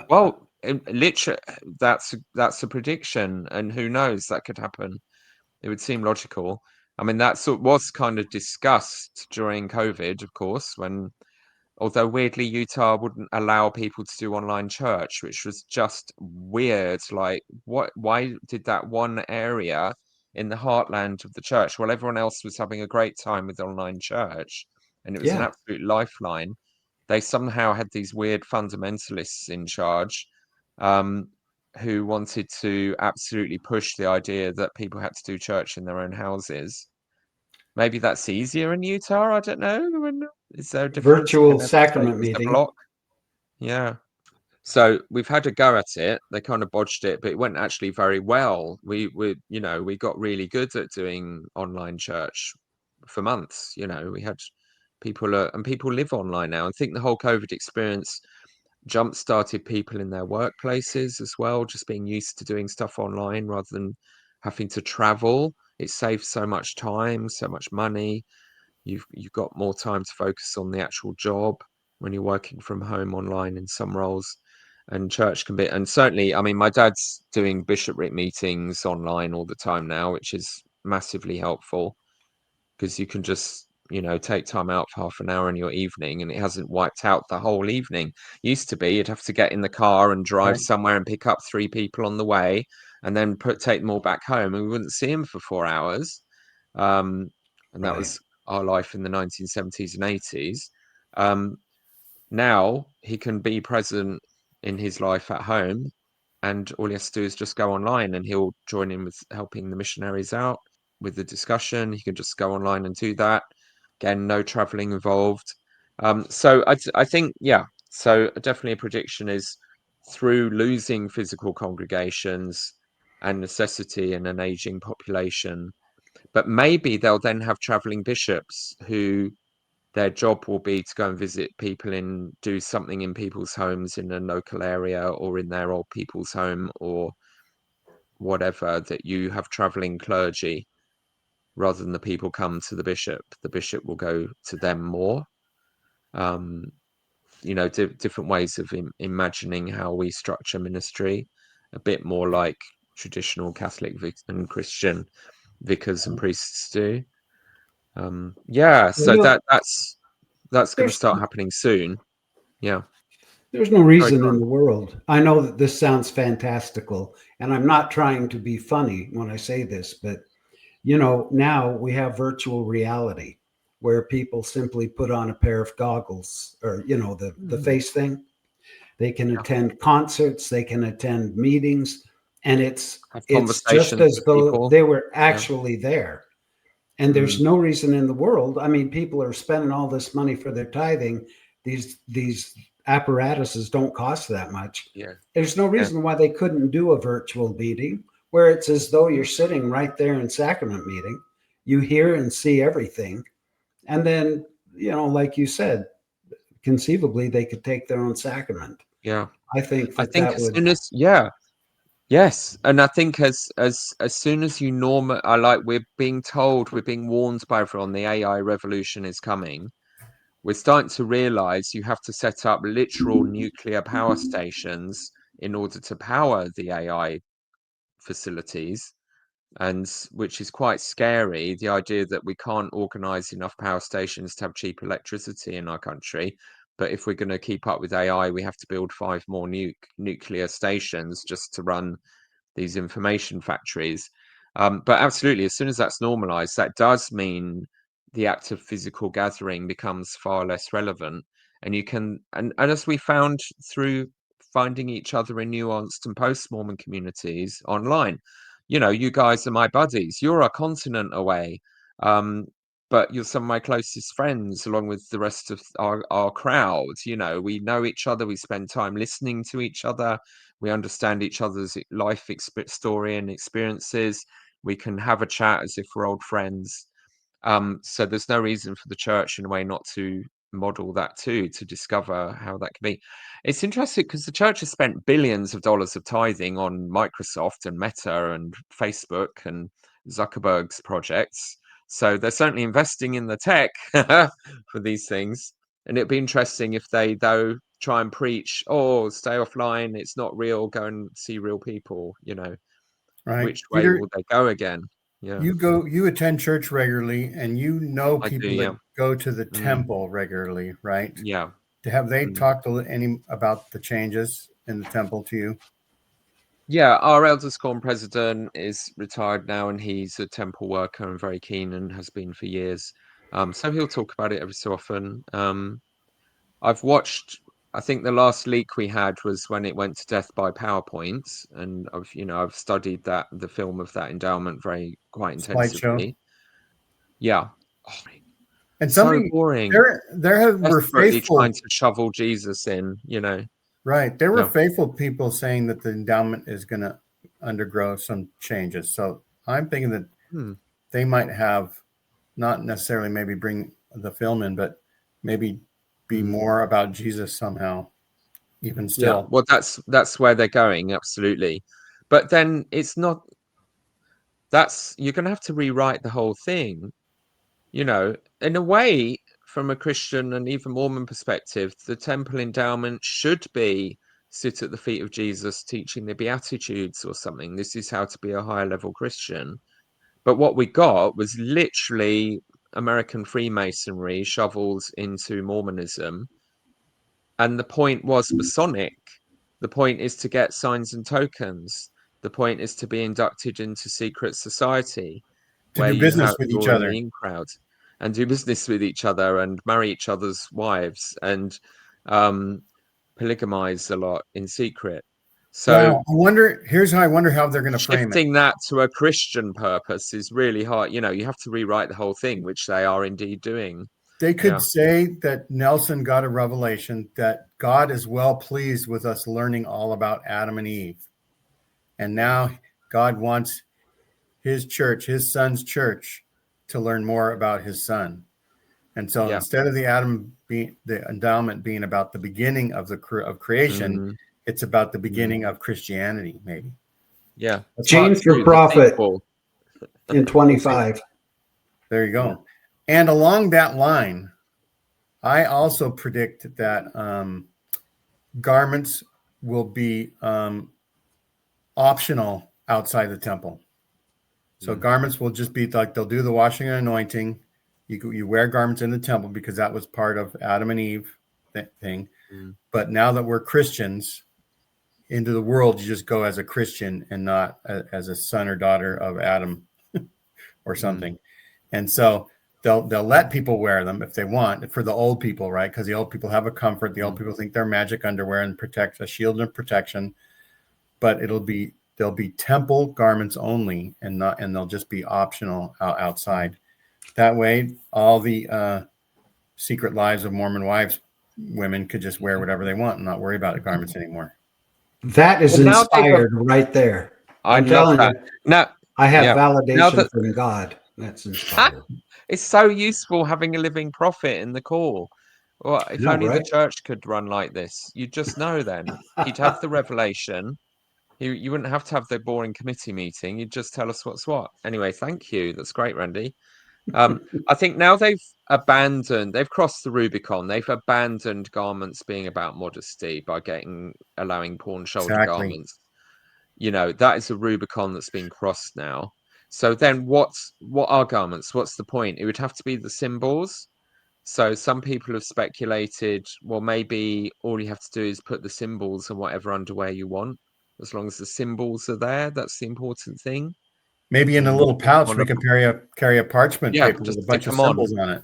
Well, literally, that's a prediction, and who knows, that could happen. It would seem logical. I mean, that was kind of discussed during COVID, of course, when, although weirdly, Utah wouldn't allow people to do online church, which was just weird. Like, why did that one area in the heartland of the church, while everyone else was having a great time with online church, and it was an absolute lifeline, they somehow had these weird fundamentalists in charge, who wanted to absolutely push the idea that people had to do church in their own houses. Maybe that's easier in Utah. I don't know. Is there a difference? Virtual sacrament meeting. Block? Yeah. So we've had a go at it. They kind of bodged it, but it went actually very well. We got really good at doing online church for months. You know, we had people live online now. I think the whole COVID experience jump-started people in their workplaces as well, just being used to doing stuff online rather than having to travel. It saves so much time, so much money. You've got more time to focus on the actual job when you're working from home online in some roles. And church can be, and certainly, I mean, my dad's doing bishopric meetings online all the time now, which is massively helpful because you can just take time out for half an hour in your evening, and it hasn't wiped out the whole evening. Used to be you'd have to get in the car and drive somewhere and pick up 3 people on the way, and then take them all back home, and we wouldn't see them for 4 hours. And that was our life in the 1970s and 80s. Now he can be present in his life at home, and all he has to do is just go online, and he'll join in with helping the missionaries out with the discussion. He can just go online and do that. Again, no traveling involved. So I think, so definitely a prediction is through losing physical congregations and necessity in an aging population, but maybe they'll then have traveling bishops who their job will be to go and visit people and do something in people's homes in a local area or in their old people's home or whatever, that you have traveling clergy rather than the people come to the bishop. The bishop will go to them more. Different ways of imagining how we structure ministry, a bit more like traditional Catholic and Christian vicars and priests do. So that's going to start happening soon. Yeah. There's no reason in the world. I know that this sounds fantastical, and I'm not trying to be funny when I say this, but now we have virtual reality where people simply put on a pair of goggles or, the face thing. They can attend concerts, they can attend meetings, and it's just as though they were actually there. And there's no reason in the world. I mean, people are spending all this money for their tithing. These apparatuses don't cost that much. There's no reason why they couldn't do a virtual meeting where it's as though you're sitting right there in sacrament meeting. You hear and see everything. And then, like you said, conceivably they could take their own sacrament. I think yes. And I think as soon as you we're being told, we're being warned by everyone, the AI revolution is coming. We're starting to realize you have to set up literal nuclear power stations in order to power the AI facilities, and which is quite scary, the idea that we can't organize enough power stations to have cheap electricity in our country. But if we're going to keep up with AI, we have to build 5 more nuclear stations just to run these information factories. But absolutely, as soon as that's normalized, that does mean the act of physical gathering becomes far less relevant. And you can, and as we found through finding each other in nuanced and post-Mormon communities online, you guys are my buddies. You're a continent away, but you're some of my closest friends, along with the rest of our crowd. We know each other. We spend time listening to each other. We understand each other's life story and experiences. We can have a chat as if we're old friends. So there's no reason for the church, in a way, not to model that too, to discover how that can be. It's interesting because the church has spent billions of dollars of tithing on Microsoft and Meta and Facebook and Zuckerberg's projects. So they're certainly investing in the tech for these things. And it'd be interesting if they, though, try and preach, stay offline, it's not real, go and see real people, Right. Which way Peter, will they go again? Yeah. You attend church regularly, and people that go to the temple regularly, right? Yeah. Have they talked about the changes in the temple to you? Yeah, our elders quorum president is retired now, and he's a temple worker and very keen, and has been for years. So he'll talk about it every so often. I've watched, I think the last leak we had was when it went to death by PowerPoint, and I've studied the film of that endowment quite intensively. Slideshow. Yeah. And so boring. There were faithful trying to shovel Jesus in, Right. There were faithful people saying that the endowment is going to undergo some changes. So I'm thinking that they might have, not necessarily maybe bring the film in, but maybe be more about Jesus somehow, even still. Yeah, well, that's where they're going, absolutely. But then it's not, you're going to have to rewrite the whole thing. In a way, from a Christian and even Mormon perspective, the temple endowment should be sit at the feet of Jesus teaching the Beatitudes or something. This is how to be a higher level Christian. But what we got was literally American Freemasonry shovels into Mormonism, and the point was Masonic. The point is to get signs and tokens. The point is to be inducted into secret society, To where do you business have with each you're in other. the in crowd and do business with each other and marry each other's wives and polygamize a lot in secret. So Here's how I wonder how they're going to frame it. shifting that to a Christian purpose is really hard. You know, you have to rewrite the whole thing, which they are indeed doing. They could say that Nelson got a revelation that God is well pleased with us learning all about Adam and Eve. And now God wants his church, his son's church, to learn more about his son. And so instead of the endowment being about the beginning of creation, it's about the beginning of Christianity, maybe. Yeah. James for Prophet in 25. There you go. Yeah. And along that line, I also predict that garments will be optional outside the temple. So garments will just be like, they'll do the washing and anointing. You wear garments in the temple because that was part of Adam and Eve thing. But now that we're Christians, into the world, you just go as a Christian and not as a son or daughter of Adam or something. And so they'll let people wear them if they want, for the old people, right? Because the old people have a comfort. The old people think they're magic underwear and protect a shield and protection. But they'll be temple garments only, and they'll just be optional outside. That way, all the secret lives of Mormon women could just wear whatever they want and not worry about the garments anymore. That is inspired right there. I'm telling you. No, I have validation from God. That's inspired. It's so useful having a living prophet in the core. Well, if only the church could run like this, you'd just know then. He'd have the revelation. You wouldn't have to have the boring committee meeting. You'd just tell us what's what. Anyway, thank you. That's great, Randy. I think now they've crossed the Rubicon. They've abandoned garments being about modesty by allowing pawn shoulder garments. You know, that is a Rubicon that's been crossed now. So then what are garments? What's the point? It would have to be the symbols. So some people have speculated, well, maybe all you have to do is put the symbols on whatever underwear you want. As long as the symbols are there, that's the important thing. Maybe in a little pouch, we can carry a parchment paper with a bunch of symbols on it.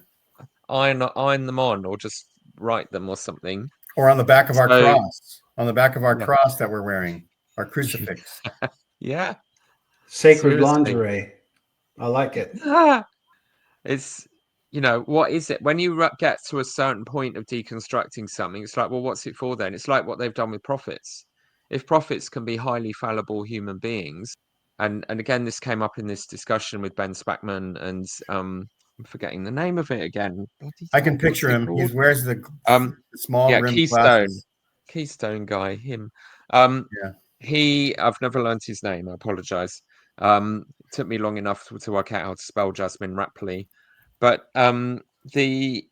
Iron them on, or just write them or something. Or on the back of our cross. On the back of our cross that we're wearing. Our crucifix. Yeah. Sacred lingerie. I like it. It's, you know, what is it? When you get to a certain point of deconstructing something, it's like, well, what's it for then? It's like what they've done with prophets. If prophets can be highly fallible human beings, and again, this came up in this discussion with Ben Spackman, and I'm forgetting the name of it again. I can picture him. He wears the small rim Keystone guy. Him. I've never learned his name. I apologize. Took me long enough to work out how to spell Jasmine Rapley, but they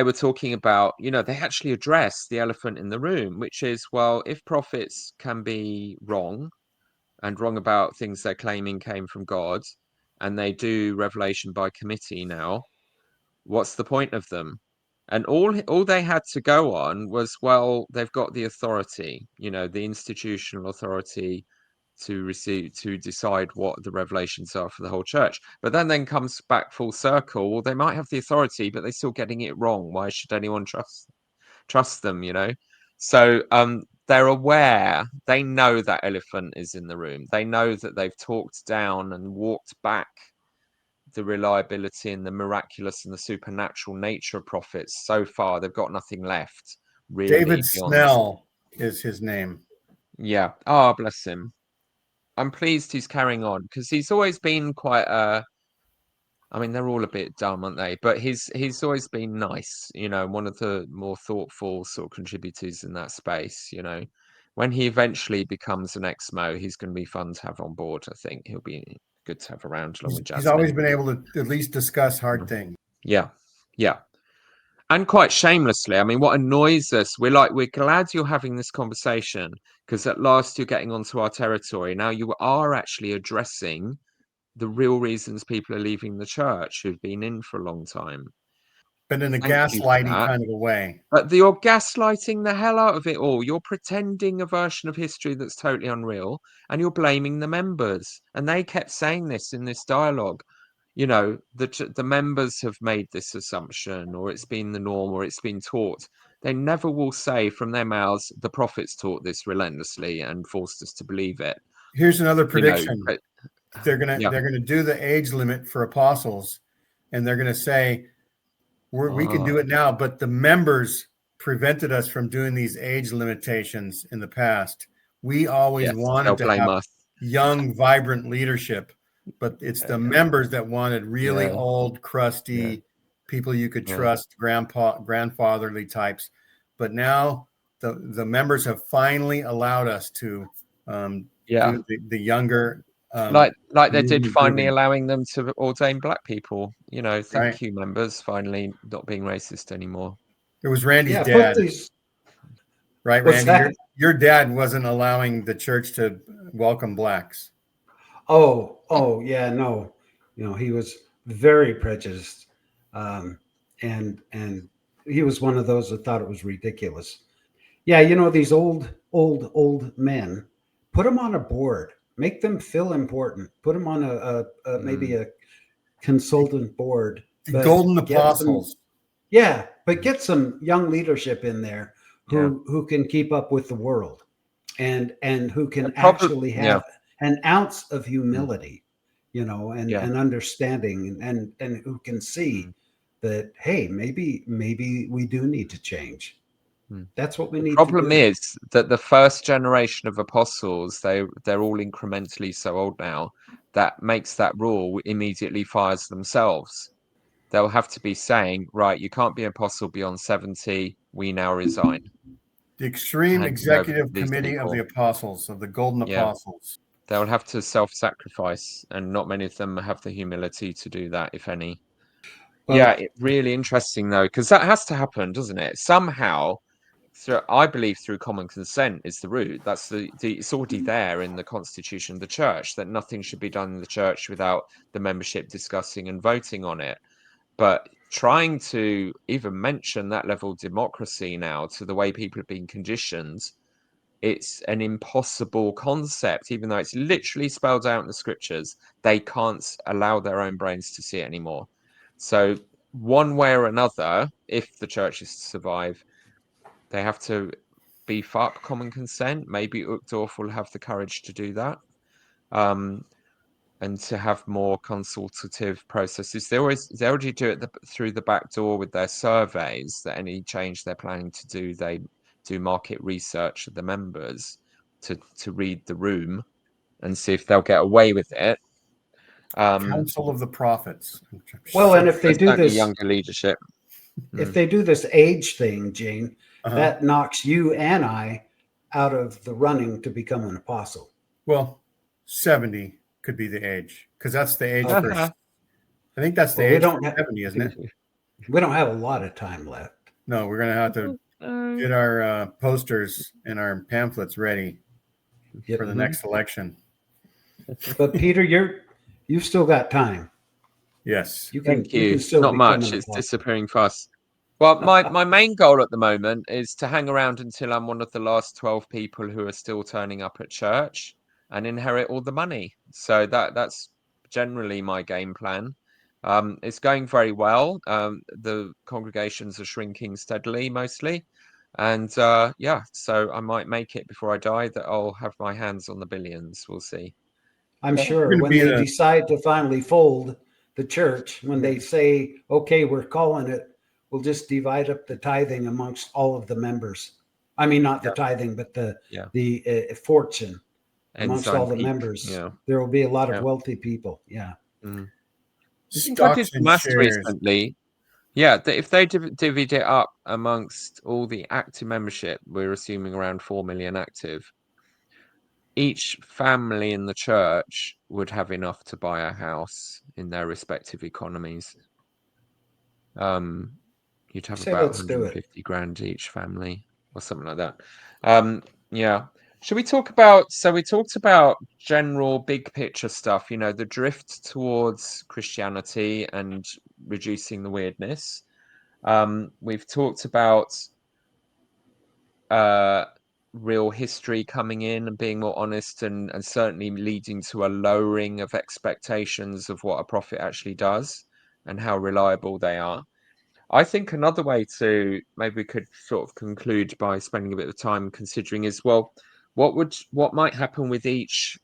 were talking about, you know, they actually addressed the elephant in the room, which is, well, if prophets can be wrong about things they're claiming came from God, and they do revelation by committee now, what's the point of them? And all they had to go on was, well, they've got the authority, you know, the institutional authority to decide what the revelations are for the whole church. But then comes back full circle. Well, they might have the authority, but they're still getting it wrong. Why should anyone trust them, you know? So they're aware. They know that elephant is in the room. They know that they've talked down and walked back the reliability and the miraculous and the supernatural nature of prophets. So far, they've got nothing left, really. David Snell is his name. Yeah. Oh, bless him. I'm pleased he's carrying on, because he's always been quite I mean, they're all a bit dumb, aren't they? But he's always been nice, you know, one of the more thoughtful sort of contributors in that space, you know. When he eventually becomes an ex-mo, he's going to be fun to have on board, I think. He'll be good to have around along with Jasmine. He's always been able to at least discuss hard things. Yeah. And quite shamelessly. I mean, what annoys us, we're glad you're having this conversation, because at last you're getting onto our territory. Now you are actually addressing the real reasons people are leaving the church who've been in for a long time. But in a Thank you for gaslighty that. kind of a way. But you're gaslighting the hell out of it all. You're pretending a version of history that's totally unreal, and you're blaming the members. And they kept saying this in this dialogue. You know, the members have made this assumption, or it's been the norm, or it's been taught. They never will say from their mouths, the prophets taught this relentlessly and forced us to believe it. Here's another You know, prediction. but, They're gonna yeah. do the age limit for apostles, and they're gonna say we can do it now, but the members prevented us from doing these age limitations in the past. We always wanted to have young, vibrant leadership, but it's the members that wanted really old, crusty people you could trust, grandfatherly types. But now the members have finally allowed us to do the younger. Like they did finally allowing them to ordain black people. You know, thank you, members, finally not being racist anymore. It was Randy's dad. Right, Randy? Your dad wasn't allowing the church to welcome blacks. Oh, yeah, no. You know, he was very prejudiced. And he was one of those that thought it was ridiculous. Yeah, you know, these old men, put them on a board, make them feel important, put them on maybe a consultant board. The golden apostles. But get some young leadership in there who can keep up with the world and who can actually have an ounce of humility, you know, and understanding and who can see that, hey, maybe we do need to change. That's what we need. The problem is that the first generation of apostles, they're all incrementally so old now, that makes that rule immediately fires themselves. They'll have to be saying, right, you can't be an apostle beyond 70. We now resign. The extreme executive committee of the apostles, of the golden apostles. They'll have to self-sacrifice, and not many of them have the humility to do that, if any. Well, really interesting, though, because that has to happen, doesn't it? Somehow, I believe through common consent is the route. That's it's already there in the constitution of the church, that nothing should be done in the church without the membership discussing and voting on it. But trying to even mention that level of democracy now to the way people have been conditioned, it's an impossible concept, even though it's literally spelled out in the scriptures. They can't allow their own brains to see it anymore. So one way or another, if the church is to survive, they have to beef up common consent. Maybe Uchtdorf will have the courage to do that. And to have more consultative processes. They already do it through the back door with their surveys, that any change they're planning to do, they do market research of the members to read the room and see if they'll get away with it. Council of the Prophets. Well, and if they do this younger leadership, if they do this age thing, Gene, that knocks you and I out of the running to become an apostle. Well, 70 could be the age, because that's the age for. I think that's the age for 70, isn't it? We don't have a lot of time left. No, we're gonna have to get our posters and our pamphlets ready for the next election. But Peter, you've still got time. Yes. Thank you. Not much. It's disappearing fast. Well, my main goal at the moment is to hang around until I'm one of the last 12 people who are still turning up at church and inherit all the money. So that's generally my game plan. It's going very well. The congregations are shrinking steadily, mostly. And so I might make it before I die, that I'll have my hands on the billions. We'll see. I'm sure when they decide to finally fold the church, when they say, okay, we're calling it, we'll just divide up the tithing amongst all of the members. I mean, not the tithing, but the fortune amongst all the members. There will be a lot of wealthy people. I Stocks and shares. Recently, if they divvy it up amongst all the active membership, we're assuming around 4 million active. Each family in the church would have enough to buy a house in their respective economies. You'd have about 150 grand each family or something like that. Should we talk about, so we talked about general big picture stuff, you know, the drift towards Christianity and reducing the weirdness. We've talked about real history coming in and being more honest, and certainly leading to a lowering of expectations of what a prophet actually does and how reliable they are. I think another way to, maybe we could sort of conclude by spending a bit of time considering is, well, what might happen with each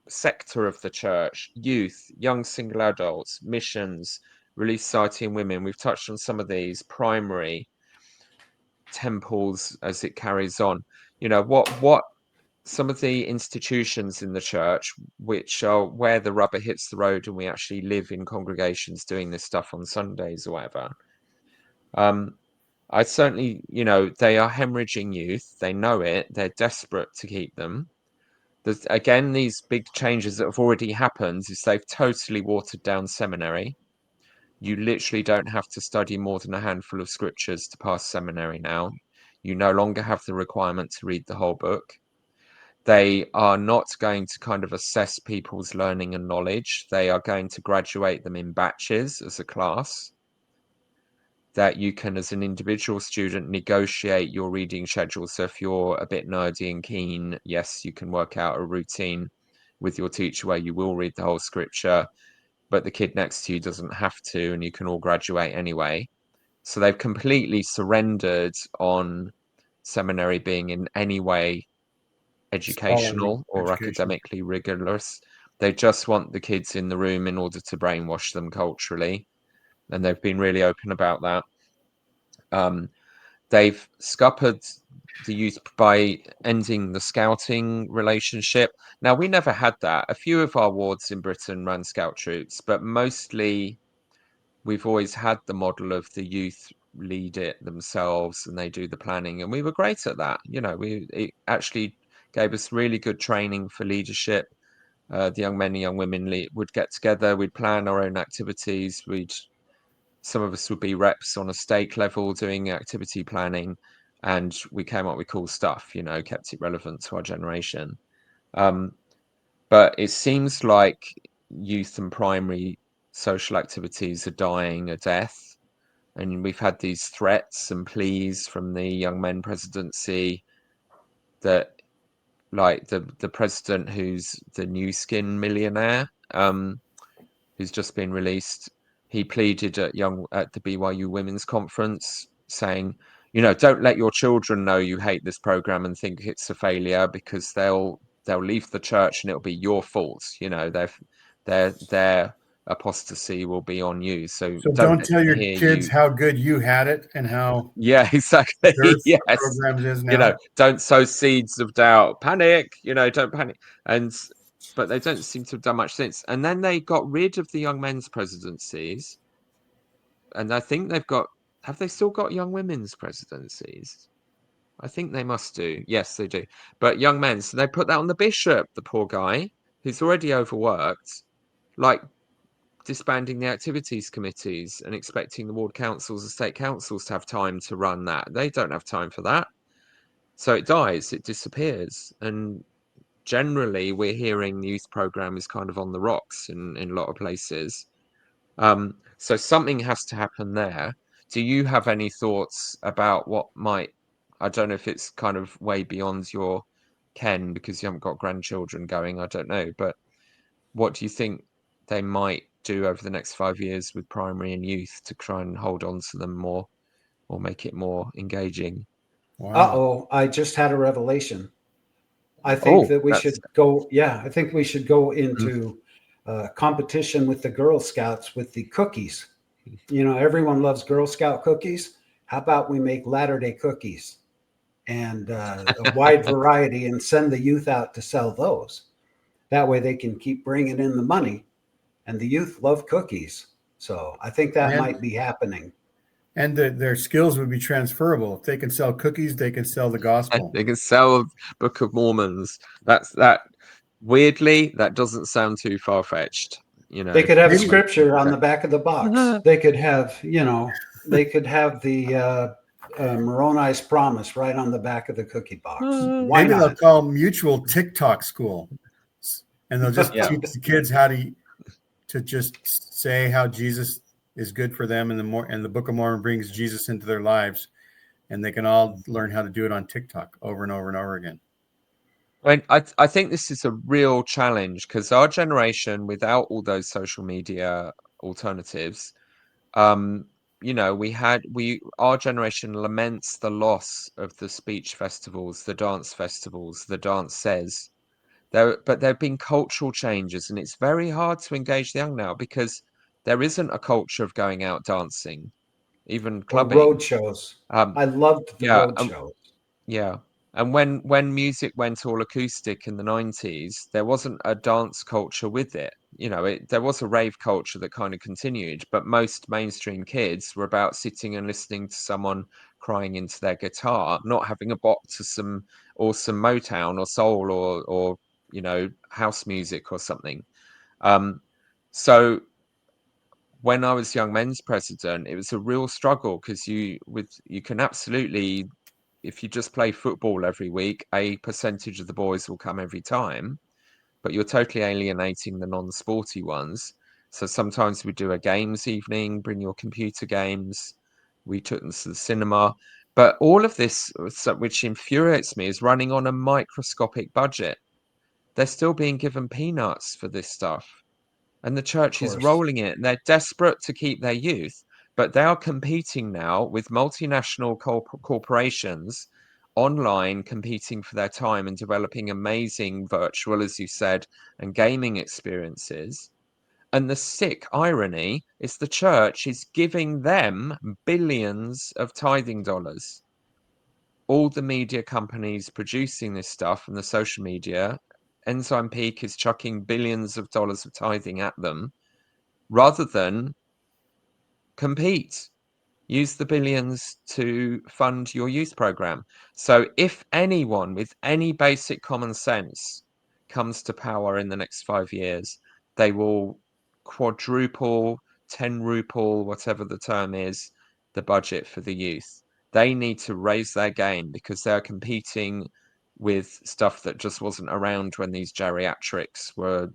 sector of the church: youth, young single adults, missions, Relief Society and women. We've touched on some of these, primary, temples as it carries on. You know, what some of the institutions in the church, which are where the rubber hits the road and we actually live in congregations doing this stuff on Sundays or whatever. I certainly, you know, they are hemorrhaging youth. They know it. They're desperate to keep them. There's, again, these big changes that have already happened is they've totally watered down seminary. You literally don't have to study more than a handful of scriptures to pass seminary now. You no longer have the requirement to read the whole book. They are not going to kind of assess people's learning and knowledge. They are going to graduate them in batches as a class, that you can, as an individual student, negotiate your reading schedule. So if you're a bit nerdy and keen, yes, you can work out a routine with your teacher where you will read the whole scripture, but the kid next to you doesn't have to, and you can all graduate anyway. So they've completely surrendered on seminary being in any way educational or academically rigorous. They just want the kids in the room in order to brainwash them culturally, and they've been really open about that. They've scuppered the youth by ending the scouting relationship. Now, we never had that. A few of our wards in Britain ran scout troops, but mostly we've always had the model of the youth lead it themselves and they do the planning, and we were great at that. You know, it actually gave us really good training for leadership. The young men and young women would get together, we'd plan our own activities, some of us would be reps on a stake level doing activity planning, and we came up with cool stuff, you know, kept it relevant to our generation. But it seems like youth and primary social activities are dying a death. And we've had these threats and pleas from the young men presidency that, like the president, who's the new skin millionaire, who's just been released, he pleaded at the BYU Women's Conference, saying, you know, don't let your children know you hate this program and think it's a failure, because they'll leave the church and it'll be your fault. You know, their apostasy will be on you. So don't tell your kids how good you had it and how exactly. Yes. programs is now. You know, don't sow seeds of doubt. Panic. You know, don't panic. But they don't seem to have done much since. And then they got rid of the young men's presidencies, and I think have they still got young women's presidencies? I think they must do. Yes, they do. But young men, so they put that on the bishop, the poor guy, who's already overworked, like disbanding the activities committees and expecting the ward councils and state councils to have time to run that. They don't have time for that. So it dies, it disappears. And generally we're hearing the youth program is kind of on the rocks in a lot of places. So something has to happen there. Do you have any thoughts about what might, I don't know if it's kind of way beyond your ken because you haven't got grandchildren going, I don't know, but what do you think they might do over the next 5 years with primary and youth to try and hold on to them more or make it more engaging? Wow. I just had a revelation. I think that we should go. Yeah, I think we should go into competition with the Girl Scouts with the cookies. You know, everyone loves Girl Scout cookies. How about we make Latter-day cookies and a wide variety and send the youth out to sell those? That way they can keep bringing in the money, and the youth love cookies. So I think that might be happening. And their skills would be transferable. If they can sell cookies, they can sell the gospel. They can sell Book of Mormons. That weirdly, that doesn't sound too far-fetched. You know, they could have scripture on the back of the box. They could have, you know, they could have the Moroni's promise right on the back of the cookie box. Why Maybe they'll not? call mutual TikTok school, and they'll just Yeah. teach the kids how to just say how Jesus is good for them, and the Book of Mormon brings Jesus into their lives, and they can all learn how to do it on TikTok over and over and over again. I think this is a real challenge because our generation, without all those social media alternatives, our generation laments the loss of the speech festivals, the dance festivals, the dances. But there have been cultural changes, and it's very hard to engage the young now because there isn't a culture of going out dancing, even Or clubbing. road shows. I loved the road shows. Yeah. And when music went all acoustic in the 90s, there wasn't a dance culture with it. There was a rave culture that kind of continued, but most mainstream kids were about sitting and listening to someone crying into their guitar, not having a bop to some awesome Motown or soul or house music or something. So when I was Young Men's president, it was a real struggle because you can absolutely, if you just play football every week, a percentage of the boys will come every time, but you're totally alienating the non-sporty ones. So sometimes we do a games evening, bring your computer games. We took them to the cinema. But all of this, which infuriates me, is running on a microscopic budget. They're still being given peanuts for this stuff. And the church is rolling it. And they're desperate to keep their youth, but they are competing now with multinational corporations online, competing for their time and developing amazing virtual, as you said, and gaming experiences. And the sick irony is the church is giving them billions of tithing dollars. All the media companies producing this stuff and the social media, Enzyme Peak is chucking billions of dollars of tithing at them rather than compete. Use the billions to fund your youth program. So if anyone with any basic common sense comes to power in the next 5 years, they will quadruple, 10 ruple, whatever the term is, the budget for the youth. They need to raise their game because they're competing with stuff that just wasn't around when these geriatrics were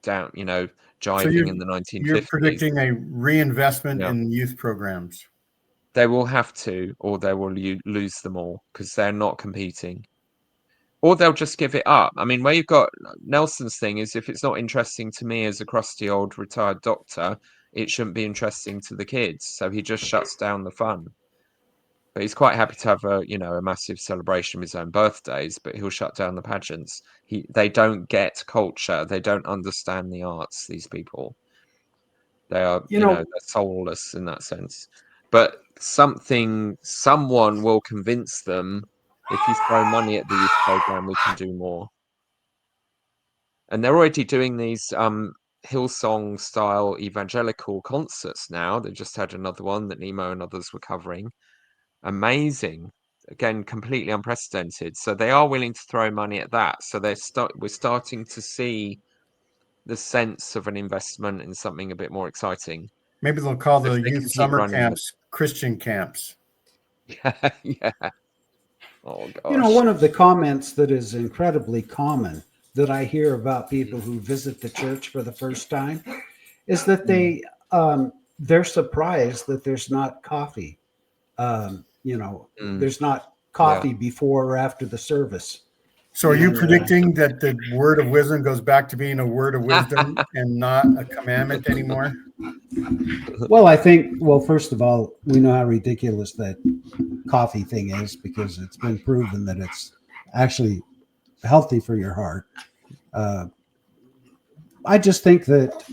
down, jiving in the 1950s. You're predicting a reinvestment in youth programs. They will have to, or they will lose them all because they're not competing. Or they'll just give it up. I mean, where you've got Nelson's thing is if it's not interesting to me as a crusty old retired doctor, it shouldn't be interesting to the kids. So he just shuts down the fun. But he's quite happy to have a massive celebration of his own birthdays, but he'll shut down the pageants. They don't get culture. They don't understand the arts, these people. They are, they're soulless in that sense. But someone will convince them if you throw money at the youth program, we can do more. And they're already doing these Hillsong style evangelical concerts now. They just had another one that Nemo and others were covering. Amazing. Again, completely unprecedented. So they are willing to throw money at that. So we're starting to see the sense of an investment in something a bit more exciting. Maybe they'll call the youth summer camps Christian camps. Yeah. Oh gosh. One of the comments that is incredibly common that I hear about people who visit the church for the first time is that they're surprised that there's not coffee. There's not coffee before or after the service. So are you predicting that the word of wisdom goes back to being a word of wisdom and not a commandment anymore? Well, I think, first of all, we know how ridiculous that coffee thing is because it's been proven that it's actually healthy for your heart. I just think that,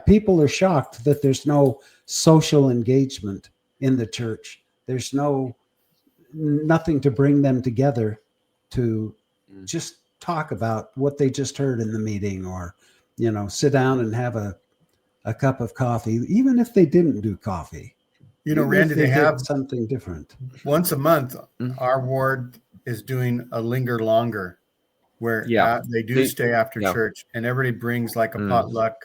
people are shocked that there's no social engagement in the church. There's nothing to bring them together to just talk about what they just heard in the meeting or, sit down and have a cup of coffee, even if they didn't do coffee. Randy, they have something different. Once a month, our ward is doing a linger longer where they do stay after church and everybody brings like a potluck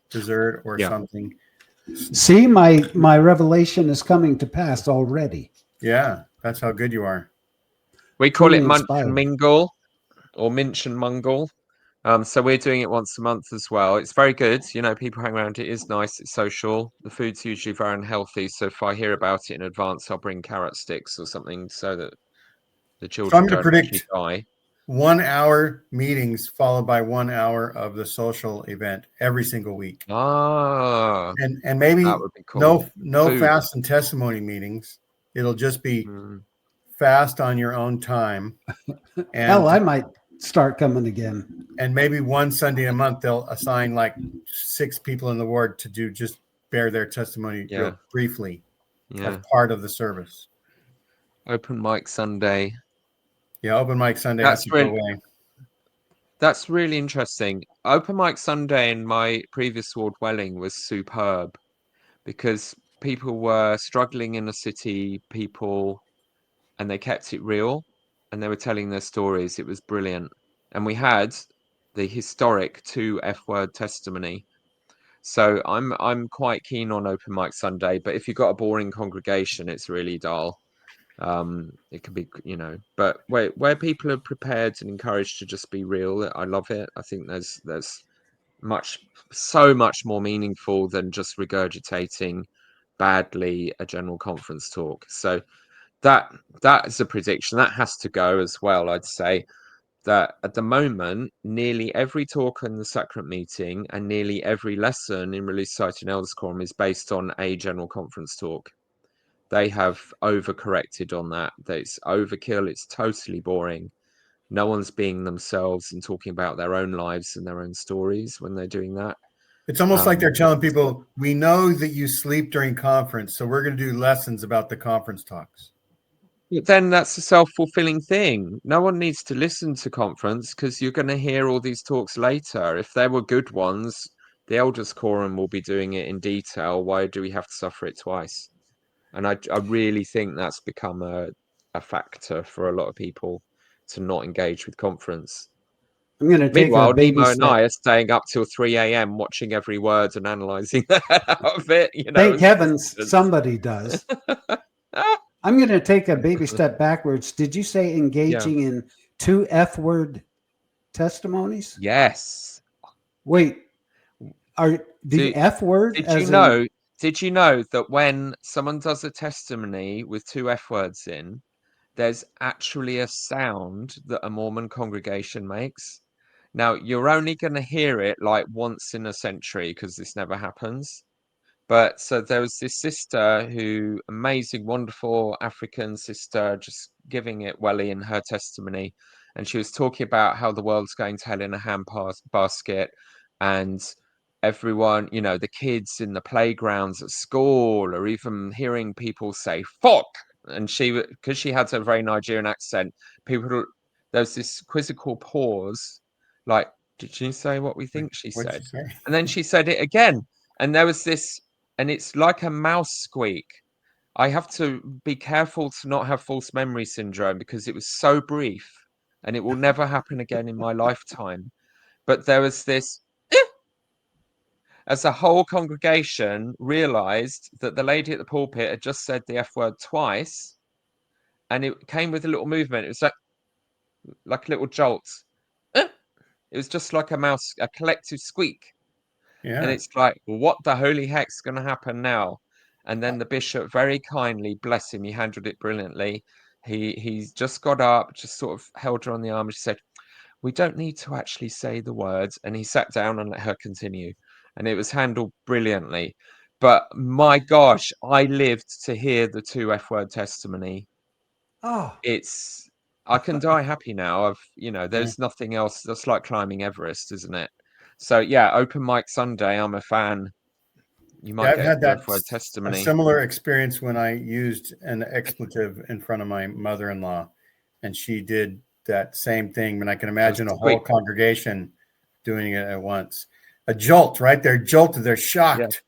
dessert or something. See, my revelation is coming to pass already. Yeah, that's how good you are. We call Truly it Munch and inspiring. Mingle or Minch and Mungle. So we're doing it once a month as well. It's very good. You know, people hang around. It is nice. It's social. The food's usually very unhealthy. So if I hear about it in advance, I'll bring carrot sticks or something so that the So I'm children going to don't actually predict die. 1 hour meetings followed by 1 hour of the social event every single week. Ah, And maybe that would be cool. no Food. fast and testimony meetings. It'll just be Mm. fast on your own time. Hell, And I might start coming again. and maybe one Sunday a month they'll assign like 6 people in the ward to just bear their testimony Yeah. real briefly as Yeah. part of the service. Open mic Sunday. Yeah, open mic Sunday has to go away. That's really interesting. Open mic Sunday in my previous ward, Welling, was superb because people were struggling in the city, and they kept it real and they were telling their stories. It was brilliant. And we had the historic 2 F-word testimony. So I'm quite keen on open mic Sunday, but if you've got a boring congregation, it's really dull. It can be, you know, but where people are prepared and encouraged to just be real, I love it. I think there's so much more meaningful than just regurgitating badly a general conference talk. So that is a prediction that has to go as well. I'd say that at the moment, nearly every talk in the Sacrament meeting and nearly every lesson in Release Society and Elders Quorum is based on a general conference talk. They have overcorrected on that. It's overkill. It's totally boring. No one's being themselves and talking about their own lives and their own stories when they're doing that. It's almost like they're telling people, we know that you sleep during conference, so we're going to do lessons about the conference talks. But then that's a self-fulfilling thing. No one needs to listen to conference because you're going to hear all these talks later. If there were good ones, the Elders Quorum will be doing it in detail. Why do we have to suffer it twice? And I really think that's become a factor for a lot of people to not engage with conference. I'm going to take Meanwhile, a baby Nemo and step. I are staying up till 3 a.m. watching every word and analysing that out of it. You know, Thank heavens somebody does. I'm going to take a baby step backwards. Did you say engaging in 2 F-word testimonies? Yes. Wait, are the F word? Did you know that when someone does a testimony with 2 F words in, there's actually a sound that a Mormon congregation makes? Now, you're only going to hear it like once in a century because this never happens. But so there was this sister amazing, wonderful African sister, just giving it welly in her testimony. And she was talking about how the world's going to hell in a handbasket. And everyone, you know, the kids in the playgrounds at school or even hearing people say, fuck. And because she had a very Nigerian accent, there's this quizzical pause. Like, did she say what we think she What'd said? she say? And then she said it again. And there was this, and it's like a mouse squeak. I have to be careful to not have false memory syndrome because it was so brief and it will never happen again in my lifetime. But there was this, as the whole congregation realized that the lady at the pulpit had just said the F word twice, and it came with a little movement. It was like a little jolt. It was just like a collective squeak. Yeah. And it's like, what the holy heck's going to happen now? And then the bishop very kindly, bless him, he handled it brilliantly. He's just got up, just sort of held her on the arm and she said, we don't need to actually say the words. And he sat down and let her continue. And it was handled brilliantly. But my gosh, I lived to hear the 2 F-word testimony. Oh, I can die happy now. There's nothing else. That's like climbing Everest, isn't it? So yeah, open mic Sunday, I'm a fan. You might I've get had a that F-word a testimony. similar experience when I used an expletive in front of my mother-in-law, and she did that same thing. And I can imagine a whole congregation doing it at once. A jolt, right? They're jolted. They're shocked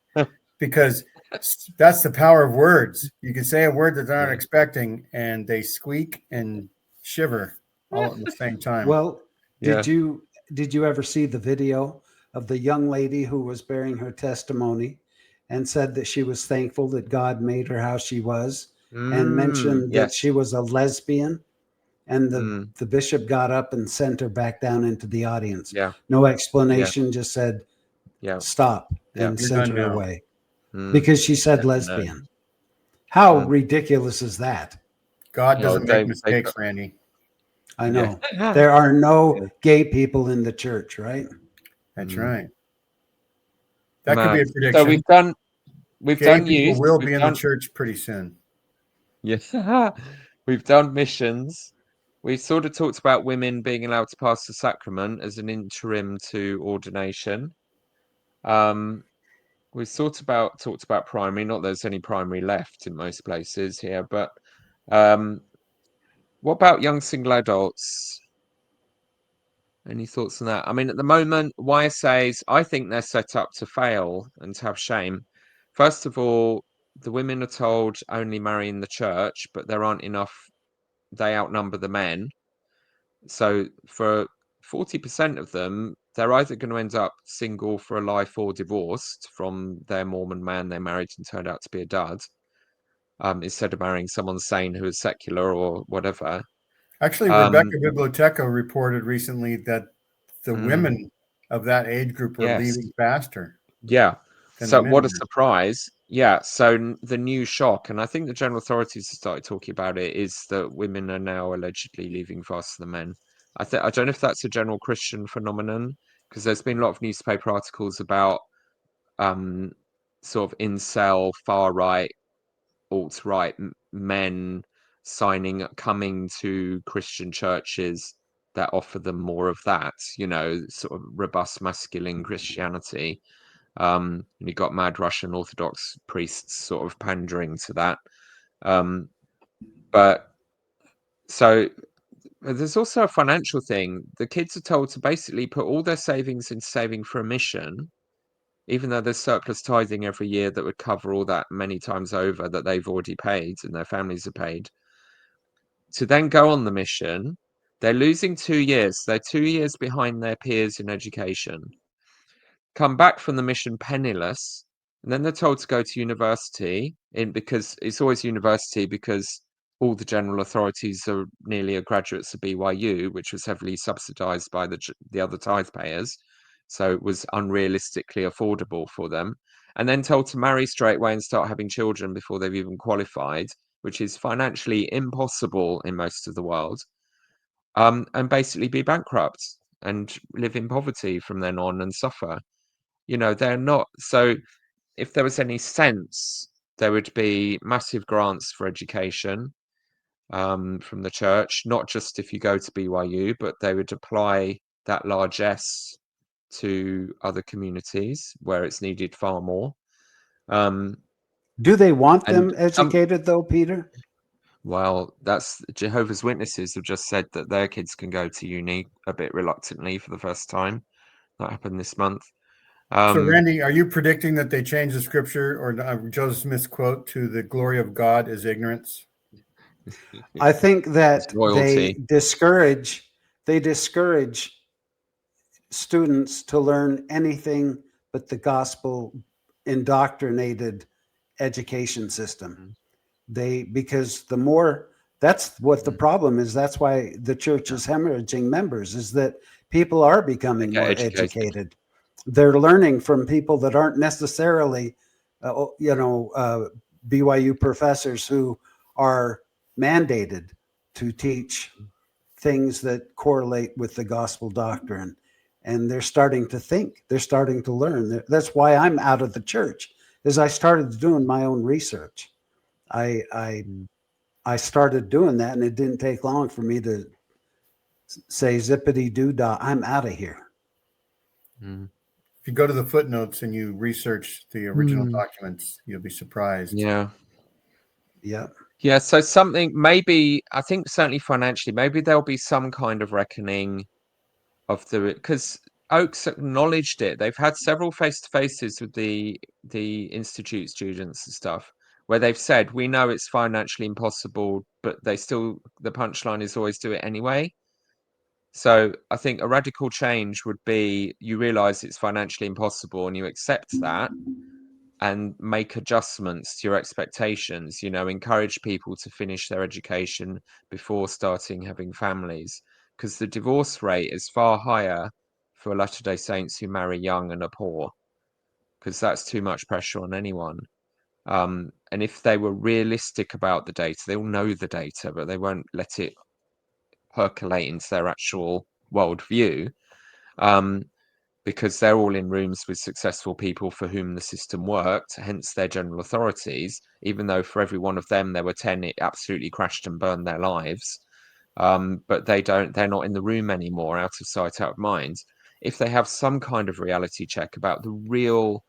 because that's the power of words. You can say a word that they're not expecting, and they squeak and shiver all at the same time. Well, did you ever see the video of the young lady who was bearing her testimony and said that she was thankful that God made her how she was and mentioned that Yes. she was a lesbian, and Mm, the bishop got up and sent her back down into the audience. yeah. No Yeah. explanation, just said Yeah. stop Yeah. and You're sent done her now. away Mm, because she said no. lesbian. How Mm. ridiculous is that? God Oh, doesn't make they mistakes, got Randy. I yeah. know there are no Yeah. gay people in the church, right? That's Mm, right. That could be mad. a So prediction. we've Gay done people youth, will we've be in the done church pretty soon. yes, we've done missions. We sort of talked about women being allowed to pass the sacrament as an interim to ordination. We talked about primary. Not that there's any primary left in most places here, but what about young single adults? Any thoughts on that? I mean, at the moment, YSAs, I think they're set up to fail and to have shame. First of all, the women are told only marry in the church, but there aren't enough. They outnumber the men. So for 40% of them, they're either going to end up single for a life or divorced from their Mormon man they married and turned out to be a dud, instead of marrying someone sane who is secular or whatever. Actually, Um, Rebecca Biblioteca reported recently that the mm, women of that age group were yes. leaving faster Yeah. than the So men what a were. surprise. Yeah. So the new shock, and I think the general authorities have started talking about it, is that women are now allegedly leaving faster than men. I don't know if that's a general Christian phenomenon, because there's been a lot of newspaper articles about um sort of incel far right, alt right men coming to Christian churches that offer them more of that, sort of robust masculine Christianity. And you got mad Russian Orthodox priests sort of pandering to that. Um, but so there's also a financial thing. The kids are told to basically put all their savings into saving for a mission, even though there's surplus tithing every year that would cover all that many times over that they've already paid and their families have paid. To then go on the mission, they're losing 2 years. They're 2 years behind their peers in education. Come back from the mission penniless, and then they're told to go to university because it's always university because all the general authorities are nearly graduates of BYU, which was heavily subsidized by the other tithe payers, so it was unrealistically affordable for them. And then told to marry straight away and start having children before they've even qualified, which is financially impossible in most of the world, and basically be bankrupt and live in poverty from then on and suffer. They're not. So if there was any sense, there would be massive grants for education from the church, not just if you go to BYU, but they would apply that largesse to other communities where it's needed far more. Do they want And them educated though, Peter? well, that's Jehovah's Witnesses have just said that their kids can go to uni a bit reluctantly for the first time. That happened this month. So, Randy, are you predicting that they change the scripture or Joseph Smith's quote to the glory of God is ignorance? I think It's that royalty. they discourage students to learn anything but the gospel indoctrinated education system. Because the more, that's what the problem is. That's why the church is hemorrhaging members, is that people are They becoming get more educated. educated. They're learning from people that aren't necessarily, BYU professors who are mandated to teach things that correlate with the gospel doctrine. And they're starting to think, they're starting to learn. That's why I'm out of the church, is I started doing my own research. I started doing that, and it didn't take long for me to say zippity doo dah, I'm out of here. If you go to the footnotes and you research the original documents, you'll be surprised. Yeah. Yeah. Yeah. So something, maybe, I think certainly financially, maybe there'll be some kind of reckoning of because Oaks acknowledged it. They've had several face-to-faces with the institute students and stuff where they've said, we know it's financially impossible, but the punchline is always do it anyway. So I think a radical change would be you realize it's financially impossible and you accept that, and make adjustments to your expectations. You know, encourage people to finish their education before starting having families, because the divorce rate is far higher for Latter-day Saints who marry young and are poor, because that's too much pressure on anyone. And if they were realistic about the data, they all know the data, but they won't let it percolate into their actual worldview, because they're all in rooms with successful people for whom the system worked, hence their general authorities, even though for every one of them there were 10 it absolutely crashed and burned their lives. But they're not in the room anymore, out of sight, out of mind. If they have some kind of reality check about the real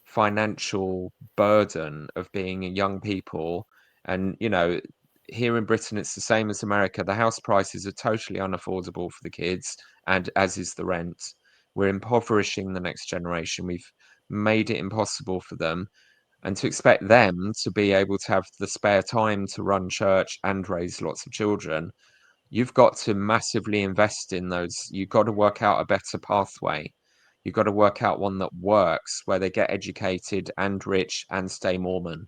financial burden of being a young people, and you know, here in Britain it's the same as America. The house prices are totally unaffordable for the kids, and as is the rent. We're impoverishing the next generation. We've made it impossible for them, and to expect them to be able to have the spare time to run church and raise lots of children, you've got to massively invest in those. You've got to work out a better pathway. You've got to work out one that works, where they get educated and rich and stay Mormon.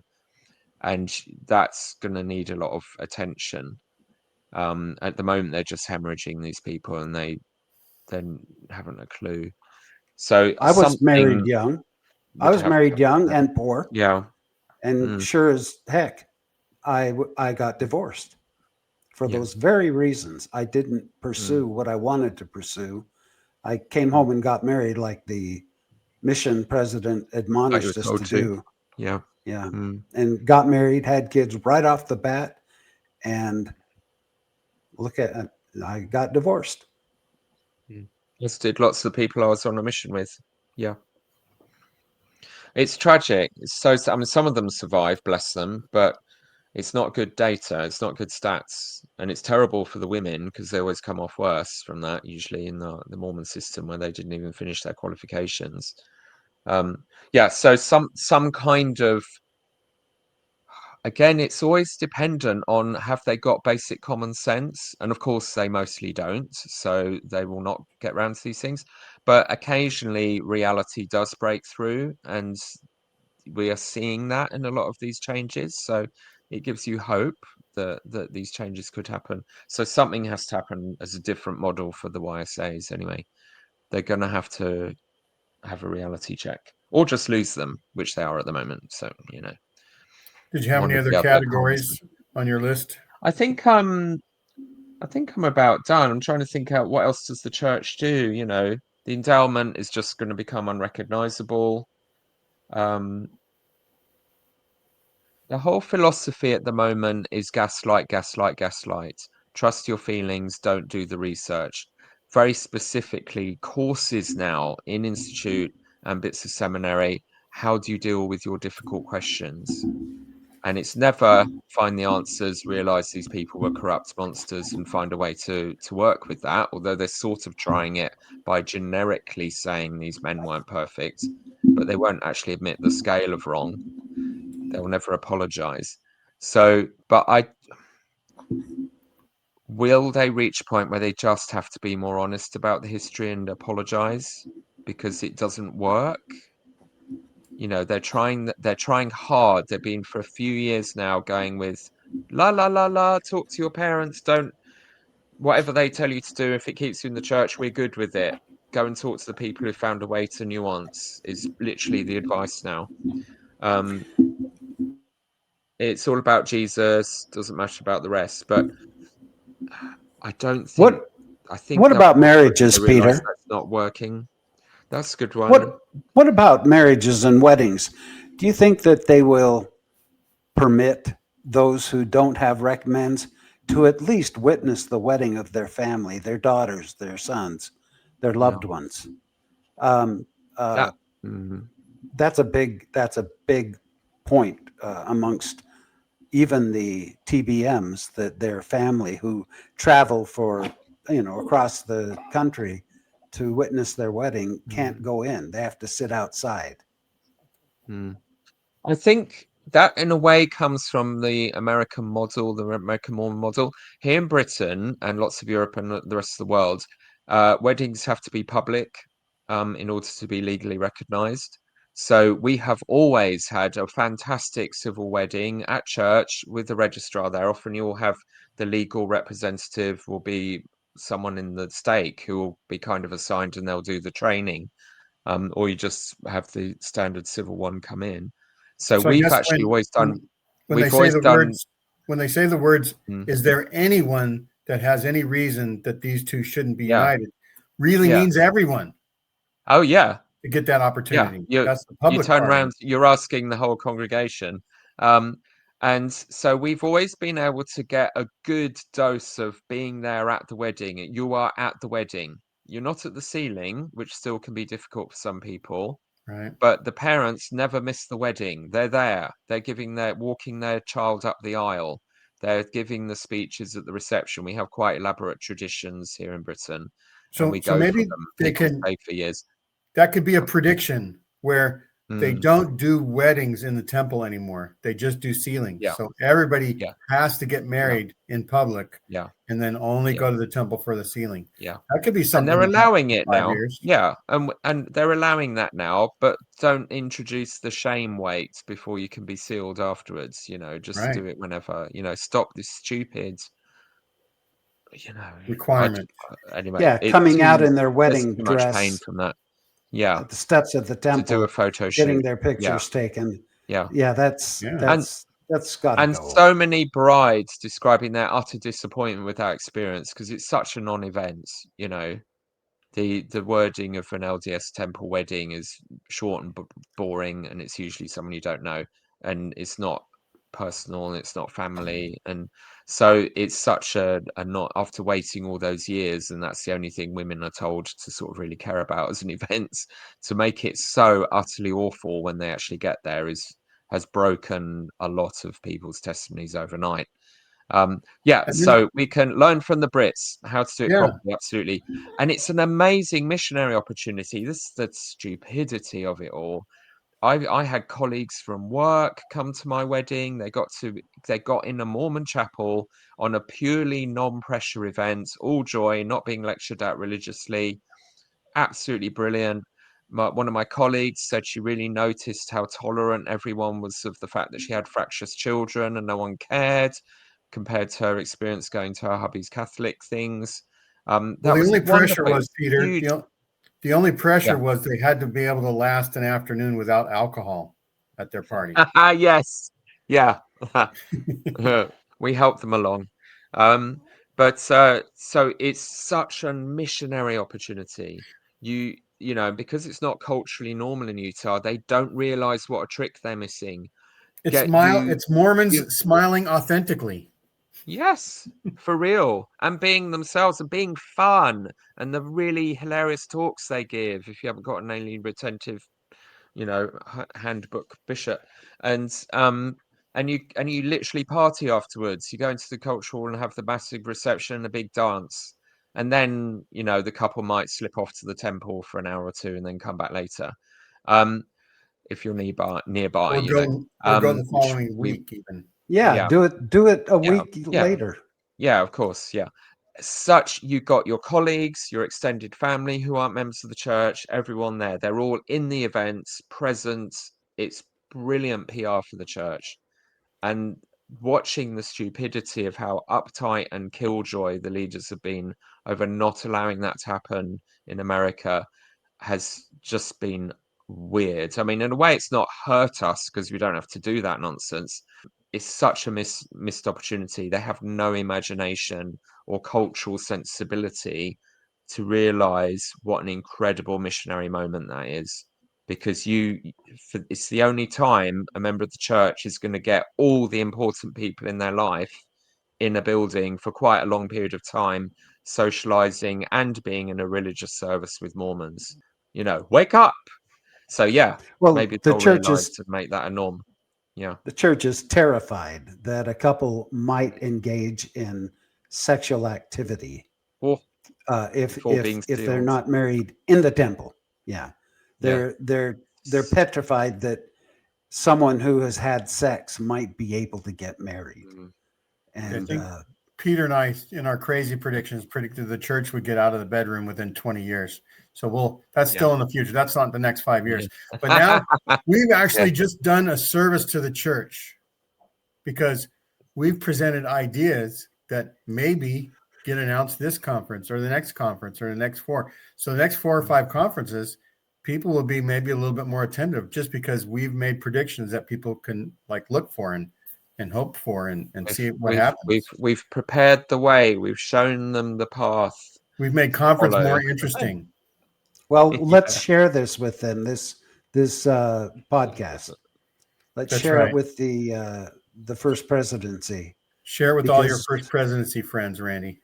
And that's going to need a lot of attention. At the moment, they're just hemorrhaging these people, and they then haven't a clue. So I was married young. I was married young and poor. Yeah. And sure as heck, I got divorced for those very reasons. I didn't pursue what I wanted to pursue. I came home and got married like the mission president admonished us to do. Yeah. Yeah. And got married, had kids right off the bat, and I got divorced. As did lots of the people I was on a mission with. Yeah. It's tragic. It's so, I mean, some of them survive, bless them, but it's not good data. It's not good stats. And it's terrible for the women, because they always come off worse from that, usually in the Mormon system, where they didn't even finish their qualifications. Yeah, so some kind of, again, it's always dependent on, have they got basic common sense? And of course, they mostly don't, so they will not get around to these things. But occasionally, reality does break through, and we are seeing that in a lot of these changes. So it gives you hope that these changes could happen. So something has to happen as a different model for the YSAs anyway. They're going to have a reality check, or just lose them, which they are at the moment. So, you know. Did you have any other categories on your list? I think I'm about done. I'm trying to think out, what else does the church do? You know, the endowment is just going to become unrecognizable. The whole philosophy at the moment is gaslight, gaslight, gaslight. Trust your feelings, don't do the research. Very specifically, courses now in institute and bits of seminary. How do you deal with your difficult questions? And it's never find the answers, realize these people were corrupt monsters, and find a way to work with that. Although they're sort of trying it by generically saying these men weren't perfect, but they won't actually admit the scale of wrong. They'll never apologize. So, but will they reach a point where they just have to be more honest about the history and apologize because it doesn't work? You know, they're trying hard. They've been for a few years now going with la la la la, talk to your parents, don't, whatever they tell you to do, if it keeps you in the church, we're good with it. Go and talk to the people who found a way to nuance, is literally the advice now. It's all about Jesus, doesn't matter about the rest. But I don't think. What about marriages, Peter? That's not working. That's a good one. What about marriages and weddings? Do you think that they will permit those who don't have recommends to at least witness the wedding of their family, their daughters, their sons, their loved ones? That's a big point amongst even the TBMs, that their family who travel for, across the country to witness their wedding can't go in. They have to sit outside. I think that in a way comes from the American model, the American Mormon model. Here in Britain and lots of Europe and the rest of the world, weddings have to be public in order to be legally recognized. So we have always had a fantastic civil wedding at church with the registrar there. Often you'll have the legal representative will be someone in the stake who will be kind of assigned, and they'll do the training. Or you just have the standard civil one come in. So So I we've guess actually always done. when they We've say always the done. words, Mm, is there anyone that has any reason that these two shouldn't be yeah, united? Really yeah. means everyone Oh yeah, to get that yeah. opportunity. You That's the you public turn part of around. it, You're asking the whole congregation. And so we've always been able to get a good dose of being there at the wedding. You are at the wedding. You're not at the sealing, which still can be difficult for some people. right? But the parents never miss the wedding. They're there. They're walking their child up the aisle. They're giving the speeches at the reception. We have quite elaborate traditions here in Britain, and we So go for maybe them. they People can. stay for years. That could be a prediction where they Mm, don't do weddings in the temple anymore. They just do sealings. yeah, So everybody yeah, has to get yeah, married in public yeah, and then only yeah, go to the temple for the sealing. yeah. That could be And something they're that happens allowing in it 5 now. years, Yeah, and they're allowing that now, but don't introduce the shame weight before you can be sealed afterwards. Just right? do it whenever. Stop this stupid. You know, I Requirement. anyway, Yeah, coming out in their there's wedding too much pain dress from that. Yeah, at the steps of the to do a temple, photo getting shoot. their Yeah, pictures taken. yeah, Yeah, that's Yeah. and that's got to and go. so many brides describing their utter disappointment with that experience because it's such a non-event. You know, the wording of an LDS temple wedding is short and boring, and it's usually someone you don't know, and it's not personal, and it's not family, and so it's such a not after waiting all those years, and that's the only thing women are told to sort of really care about as an event. To make it so utterly awful when they actually get there has broken a lot of people's testimonies overnight. Yeah, And then, so we can learn from the Brits how to do it yeah. properly, absolutely. And it's an amazing missionary opportunity. This the stupidity of it all. I had colleagues from work come to my wedding. They got in a Mormon chapel on a purely non-pressure event, all joy, not being lectured at religiously. Absolutely brilliant. One of my colleagues said she really noticed how tolerant everyone was of the fact that she had fractious children and no one cared, compared to her experience going to her hubby's Catholic things. Well, That the was only pressure wonderful. It was, was Peter, huge. the only pressure Yeah. was they had to be able to last an afternoon without alcohol at their party. Yes. Yeah. We helped them along. But so it's such a missionary opportunity. Because it's not culturally normal in Utah, they don't realize what a trick they're missing. It's Mormons You smiling authentically. Yes, for real. And being themselves and being fun and the really hilarious talks they give if you haven't got an alien retentive, handbook bishop. And you literally party afterwards. You go into the cultural and have the massive reception and a big dance. And then, the couple might slip off to the temple for an hour or two and then come back later. Um, if you're nearby, Or go the which following we week even. Yeah, yeah, do it a yeah, week yeah. later. Yeah, of course. Yeah. You got your colleagues, your extended family who aren't members of the church, everyone there. They're all in the events, present. It's brilliant PR for the church. And watching the stupidity of how uptight and killjoy the leaders have been over not allowing that to happen in America has just been weird. I mean, in a way, it's not hurt us because we don't have to do that nonsense. It's such a missed opportunity. They have no imagination or cultural sensibility to realize what an incredible missionary moment that is. Because it's the only time a member of the church is going to get all the important people in their life in a building for quite a long period of time, socializing and being in a religious service with Mormons. Wake up. So yeah, Well, maybe they'll realize to make that a norm. Yeah. the church is terrified that a couple might engage in sexual activity Or if before being if they're sealed. not married in the temple. Yeah, Yeah. they're petrified that someone who has had sex might be able to get married, Mm. I and think Peter and I, in our crazy predictions, predicted the church would get out of the bedroom within 20 years. So that's still in the future. That's not the next 5 years. But now we've actually just done a service to the church because we've presented ideas that maybe get announced this conference or the next conference or the next 4. So the next 4 or 5 conferences, people will be maybe a little bit more attentive just because we've made predictions that people can look for and hope for and see what happens. We've prepared the way. We've shown them the path. We've made conference more interesting. Well, let's share this with them. This podcast. Let's share it with the First Presidency. Share it with all your First Presidency friends, Randy.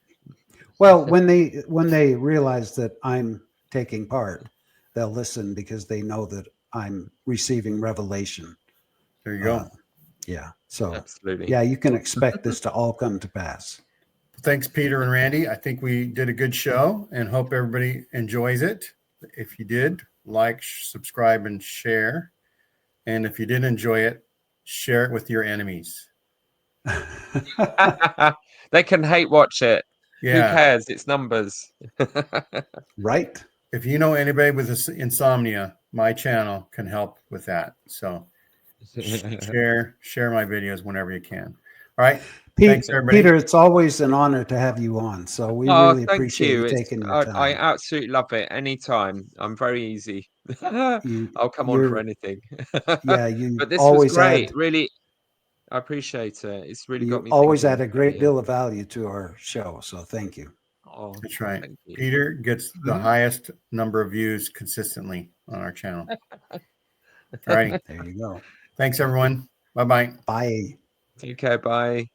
Well, when they realize that I'm taking part, they'll listen because they know that I'm receiving revelation. There you go. Yeah. So absolutely. Yeah, you can expect this to all come to pass. Thanks, Peter and Randy. I think we did a good show and hope everybody enjoys it. If you did, like, subscribe, and share. And if you didn't enjoy it, share it with your enemies. They can hate watch it. Yeah. Who cares? It's numbers. Right. If you know anybody with insomnia, my channel can help with that. So share my videos whenever you can. All right. Thanks, everybody. Peter, it's always an honor to have you on. So we really appreciate you taking your time. I absolutely love it. Anytime. I'm very easy. I'll come on for anything. Yeah, you but this always was great. Really, I appreciate it. It's really got me. Always add a great deal of value to our show. So thank you. Oh, that's right. Peter gets the highest number of views consistently on our channel. All right. There you go. Thanks, everyone. Bye-bye. Bye. Take care. Bye.